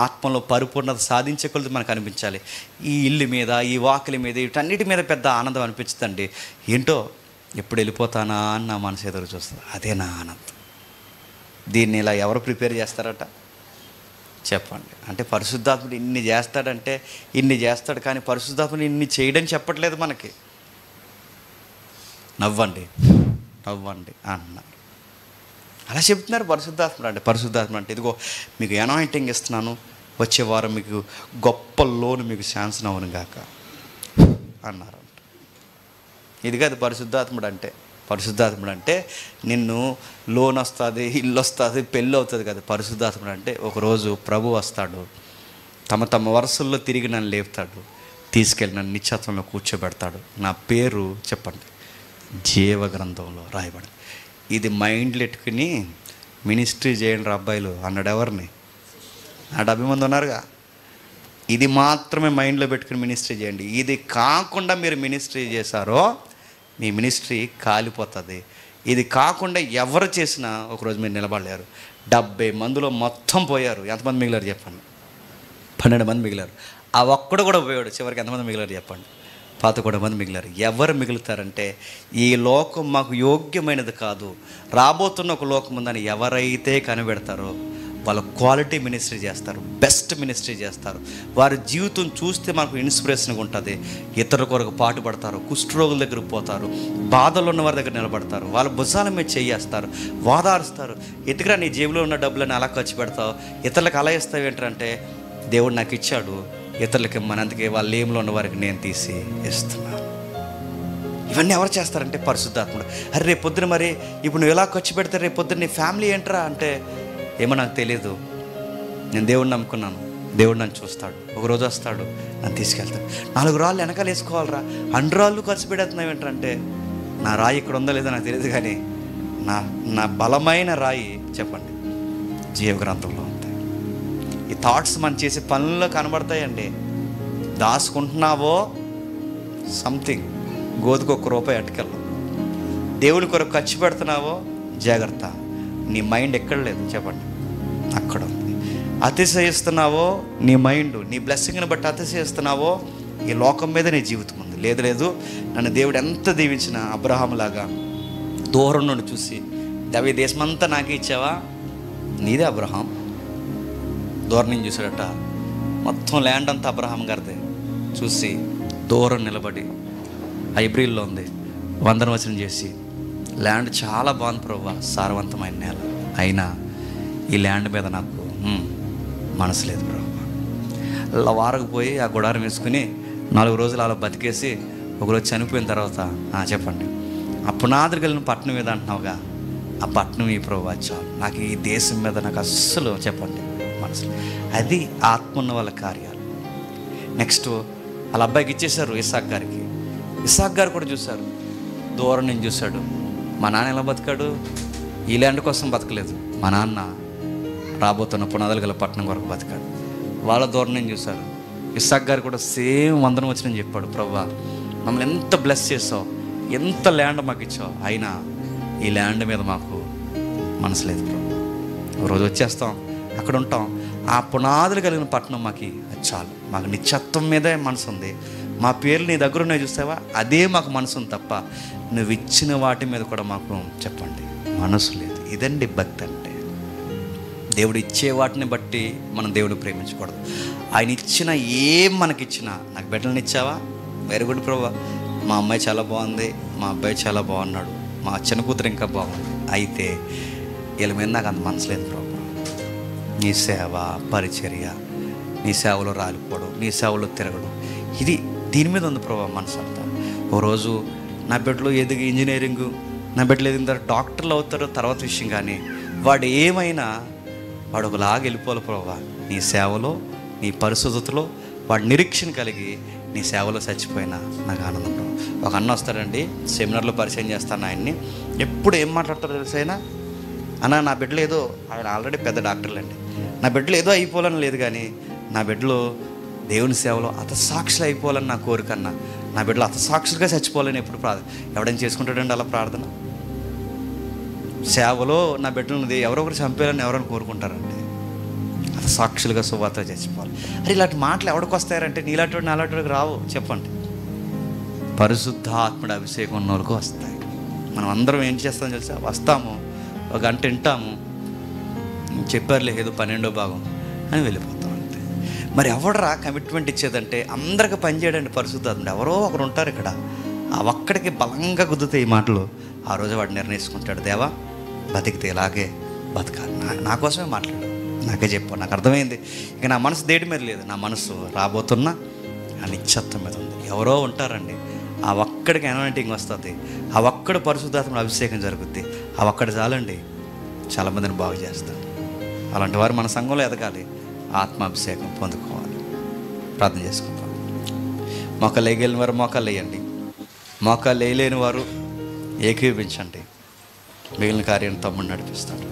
ఆత్మలో పరిపూర్ణత సాధించే కొలది మనకు అనిపించాలి. ఈ ఇల్లు మీద, ఈ వాకిలి మీద, వీటన్నిటి మీద పెద్ద ఆనందం అనిపించదండి. ఏంటో ఎప్పుడు వెళ్ళిపోతానా అని నా మనసు ఎదురు చూస్తుంది. అదే నా ఆనందం. దీన్ని ఇలా ఎవరు ప్రిపేర్ చేస్తారట చెప్పండి? అంటే పరిశుద్ధాత్ముడు ఇన్ని చేస్తాడంటే ఇన్ని చేస్తాడు, కానీ పరిశుద్ధాత్ముడు ఇన్ని చేయడం చెప్పట్లేదు మనకి. నవ్వండి నవ్వండి అన్నారు. అలా చెప్తున్నారు పరిశుద్ధాత్ముడు అంటే. పరిశుద్ధాత్ముడు అంటే ఇదిగో మీకు అనాయింటింగ్ ఇస్తున్నాను, వచ్చే వారం మీకు గొప్ప లోను మీకు శాంక్షన్ అవును గాక అన్నారంట. ఇది కాదు పరిశుద్ధాత్ముడు అంటే. పరిశుద్ధాత్ముడు అంటే నిన్ను లోన్ వస్తుంది, ఇల్లు వస్తుంది, పెళ్ళి అవుతుంది కదా. పరిశుద్ధాత్ముడు అంటే ఒకరోజు ప్రభు వస్తాడు, తమ వరుసల్లో తిరిగి నన్ను లేపుతాడు, తీసుకెళ్ళి నన్ను నిత్యత్వంలో కూర్చోబెడతాడు, నా పేరు చెప్పండి జీవ గ్రంథంలో రాయబడి. ఇది మైండ్లో ఎట్టుకుని మినిస్ట్రీ చేయండి రా అబ్బాయిలు అన్నాడు. ఎవరిని? 70 మంది ఉన్నారుగా. ఇది మాత్రమే మైండ్లో పెట్టుకుని మినిస్ట్రీ చేయండి. ఇది కాకుండా మీరు మినిస్ట్రీ చేశారో మీ మినిస్ట్రీ కాలిపోతుంది. ఇది కాకుండా ఎవరు చేసినా ఒకరోజు మీరు నిలబడలేరు. 70 మందిలో మొత్తం పోయారు. ఎంతమంది మిగిలారు చెప్పండి? 12 మంది మిగిలారు. ఆ ఒక్కడు కూడా పోయాడు. చివరికి ఎంతమంది మిగిలారు చెప్పండి? 11 మంది మిగిలారు. ఎవరు మిగులుతారంటే ఈ లోకం మాకు యోగ్యమైనది కాదు, రాబోతున్న ఒక లోకం ఉందని ఎవరైతే కనిపెడతారో వాళ్ళు క్వాలిటీ మినిస్ట్రీ చేస్తారు, బెస్ట్ మినిస్ట్రీ చేస్తారు. వారి జీవితం చూస్తే మనకు ఇన్స్పిరేషన్గా ఉంటుంది. ఇతరుల కొరకు పాటుపడతారు, కుష్ఠరోగుల దగ్గరకు పోతారు, బాధలు ఉన్న వారి దగ్గర నిలబడతారు, వాళ్ళ భుజాల మీద చేయేస్తారు, వాదారుస్తారు. ఎదుగురా నీ జేబులో ఉన్న డబ్బులను అలా ఖర్చు పెడతావు, ఇతరులకు అలా ఇస్తావు ఏంటంటే దేవుడు నాకు ఇచ్చాడు, ఇతరులకి ఇమ్మనందుకే వాళ్ళ ఏమిలో ఉన్న వారికి నేను తీసి ఇస్తున్నాను. ఇవన్నీ ఎవరు చేస్తారంటే పరిశుద్ధాత్ముడు. అరే రేపు పొద్దున మరి ఇప్పుడు నువ్వు ఎలా ఖర్చు పెడితే రేపు పొద్దున నీ ఫ్యామిలీ ఏంట్రా అంటే ఏమో నాకు తెలియదు, నేను దేవుడిని నమ్ముకున్నాను, దేవుడు నన్ను చూస్తాడు, ఒకరోజు వస్తాడు నన్ను తీసుకెళ్తాడు. 4 రాళ్ళు వెనకాల వేసుకోవాలరా, 2 రాళ్ళు ఖర్చు పెడుతున్నావు ఏంటంటే నా రాయి ఇక్కడ ఉందో లేదో నాకు తెలియదు, కానీ నా బలమైన రాయి చెప్పండి జీవ గ్రంథంలో ఉంటాయి. ఈ థాట్స్ మనం చేసే పనుల్లో కనబడతాయండి. దాచుకుంటున్నావో సంథింగ్, గోధుకు ₹1 అటుకెళ్ళు. దేవుని కొరకు ఖర్చు పెడుతున్నావో జాగ్రత్త, నీ మైండ్ ఎక్కడ లేదు చెప్పండి, అక్కడ ఉంది. అతిశయిస్తున్నావో నీ మైండ్, నీ బ్లెస్సింగ్ని బట్టి అతిశయిస్తున్నావో ఈ లోకం మీద నీ జీవితం ఉంది. లేదు నన్ను దేవుడు ఎంత దీవించిన అబ్రహాంలాగా దూరం నుండి చూసి, దవి దేశమంతా నాకే ఇచ్చావా, నీదే అబ్రహాం. దూరం నుంచి చూసాడట, మొత్తం ల్యాండ్ అంతా అబ్రహాం గారిదే. చూసి దూరం నిలబడి హైబ్రిల్లో ఉంది, వందనవచనం చేసి, ల్యాండ్ చాలా బాగుంది ప్రభువా, సారవంతమైన నేల, అయినా ఈ ల్యాండ్ మీద నాకు మనసు లేదు ప్రభువా. అలా వారకపోయి ఆ గుడారం వేసుకుని 4 రోజులు అలా బతికేసి ఒకరోజు చనిపోయిన తర్వాత చెప్పండి ఆ పునాదులు కలిగిన పట్టణం మీద అంటున్నావుగా, ఆ పట్టణం ఈ ప్రభువా చాలు. నాకు ఈ దేశం మీద నాకు అస్సలు చెప్పండి మనసు. అది ఆత్మ ఉన్న వాళ్ళ కార్యాలు. నెక్స్ట్ వాళ్ళ అబ్బాయికి ఇచ్చేశారు ఇస్సాక్ గారికి. ఇస్సాక్ గారు కూడా చూశారు, దూరం నుంచి చూశాడు. మా నాన్న ఎలా బతికాడు? ఈ ల్యాండ్ కోసం బతకలేదు, మా నాన్న రాబోతున్న పునాదులు గల పట్టణం కొరకు బతికాడు. వాళ్ళ దూరం నుంచి చూశారు. ఇస్సాక్ గారు కూడా సేమ్ వందనం వచ్చినని చెప్పాడు, ప్రభువా మమ్మల్ని ఎంత బ్లెస్ చేసావు, ఎంత ల్యాండ్ మాకు ఇచ్చావు, అయినా ఈ ల్యాండ్ మీద మాకు మనసు లేదు ప్రభు. ఒక రోజు వచ్చేస్తాం, అక్కడ ఉంటాం, ఆ పునాదులు కలిగిన పట్టణం మాకు అది చాలు. మాకు నిత్యత్వం మీదే మనసు ఉంది. మా పేర్లు నీ దగ్గర ఉన్నాయి చూసావా, అదే మాకు మనసు ఉంది తప్ప నువ్వు ఇచ్చిన వాటి మీద కూడా మాకు చెప్పండి మనసు లేదు. ఇదండి భక్తి అంటే. దేవుడు ఇచ్చే వాటిని బట్టి మనం దేవుడిని ప్రేమించకూడదు. ఆయన ఇచ్చిన ఏం మనకిచ్చినా, నాకు బిడ్డలను ఇచ్చావా, వెరీ గుడ్ ప్రభు, మా అమ్మాయి చాలా బాగుంది, మా అబ్బాయి చాలా బాగున్నాడు, మా చిన్న కూతురు ఇంకా బాగుంది, అయితే వీళ్ళ మీద నాకు అంత మనసు లేదు ప్రభు. నీ సేవ, పరిచర్య, నీ సేవలో రాలిపోవడం, నీ సేవలో తిరగడం, దీని మీద ఉంది ప్రభు మనసు అంతా. ఓ రోజు నా బిడ్డలు ఎదిగి ఇంజనీరింగు, నా బిడ్డలు ఎదిగిన తర్వాత డాక్టర్లు అవుతారో తర్వాత విషయం, కానీ వాడు ఏమైనా వాడు ఒకలాగా వెళ్ళిపోవాలి ప్రభు. నీ సేవలో, నీ పరిశుద్ధతలో వాడు నిరీక్షణ కలిగి నీ సేవలో చచ్చిపోయినా నాకు ఆనందం ప్రభు. ఒక అన్న వస్తాడండి, సెమినార్లో పరిచయం చేస్తాను ఆయన్ని. ఎప్పుడు ఏం మాట్లాడతారో తెలుసైనా, అన్న నా బిడ్డలు ఏదో, ఆయన ఆల్రెడీ పెద్ద డాక్టర్లు అండి, నా బిడ్డలు ఏదో అయిపోవాలని లేదు, కానీ నా బిడ్డలు దేవుని సేవలో అతసాక్షులు అయిపోవాలని నా కోరికన్నా, నా బిడ్డలు అతసాక్షులుగా చచ్చిపోవాలని ఎప్పుడు ఎవడైనా చేసుకుంటాడండి అలా ప్రార్థన? సేవలో నా బిడ్డలను ఎవరొకరు చంపేయాలని ఎవరైనా కోరుకుంటారండి? అతసాక్షులుగా సువార్త చచ్చిపోవాలి. అరే ఇలాంటి మాటలు ఎవరికి వస్తాయంటే నీలాంటి వాడు నాలాంటి వాడికి రావు చెప్పండి. పరిశుద్ధాత్ముడి అభిషేకం ఉన్న వాళ్ళకు వస్తాయి. మనం అందరం ఏం చేస్తాం తెలుసా, వస్తాము, ఒక గంట వింటాము, చెప్పారులే ఏదో 12వ భాగం అని వెళ్ళిపోతాం అంతే. మరి ఎవడరా కమిట్మెంట్ ఇచ్చేదంటే అందరికి పనిచేయడండి పరిశుద్ధాత్ముడు. ఎవరో ఒకరు ఉంటారు ఇక్కడ, ఆ ఒక్కడికి బలంగా కుదురుతాయి ఈ మాటలు. ఆ రోజు వాడు నిర్ణయించుకుంటాడు, దేవా బతికితే ఇలాగే బతకాలి, నా కోసమే మాట్లాడు, నాకే చెప్పు, నాకు అర్థమైంది, ఇక నా మనసు దేటి మీద లేదు, నా మనసు రాబోతున్న ఆ నిశ్చత్వం మీద ఉంది. ఎవరో ఉంటారండి, ఆ ఒక్కడికి అనాయింటింగ్ వస్తుంది, ఆ ఒక్కడు పరిశుద్ధాత్మ అభిషేకం జరుగుద్ది, ఆ ఒక్కడి చాలండి చాలామందిని బాగు చేస్తారు. అలాంటి వారు మన సంఘంలో ఎదగాలి, ఆత్మాభిషేకం పొందుకోవాలి. ప్రార్థన చేసుకుంటాం. మోకాలు వేయగలిగిన వారు మోకాలు వేయండి, మోకాలు వేయలేని వారు ఏకీవించండి. మిగిలిన కార్యాన్ని తమ్ముడు నడిపిస్తాడు.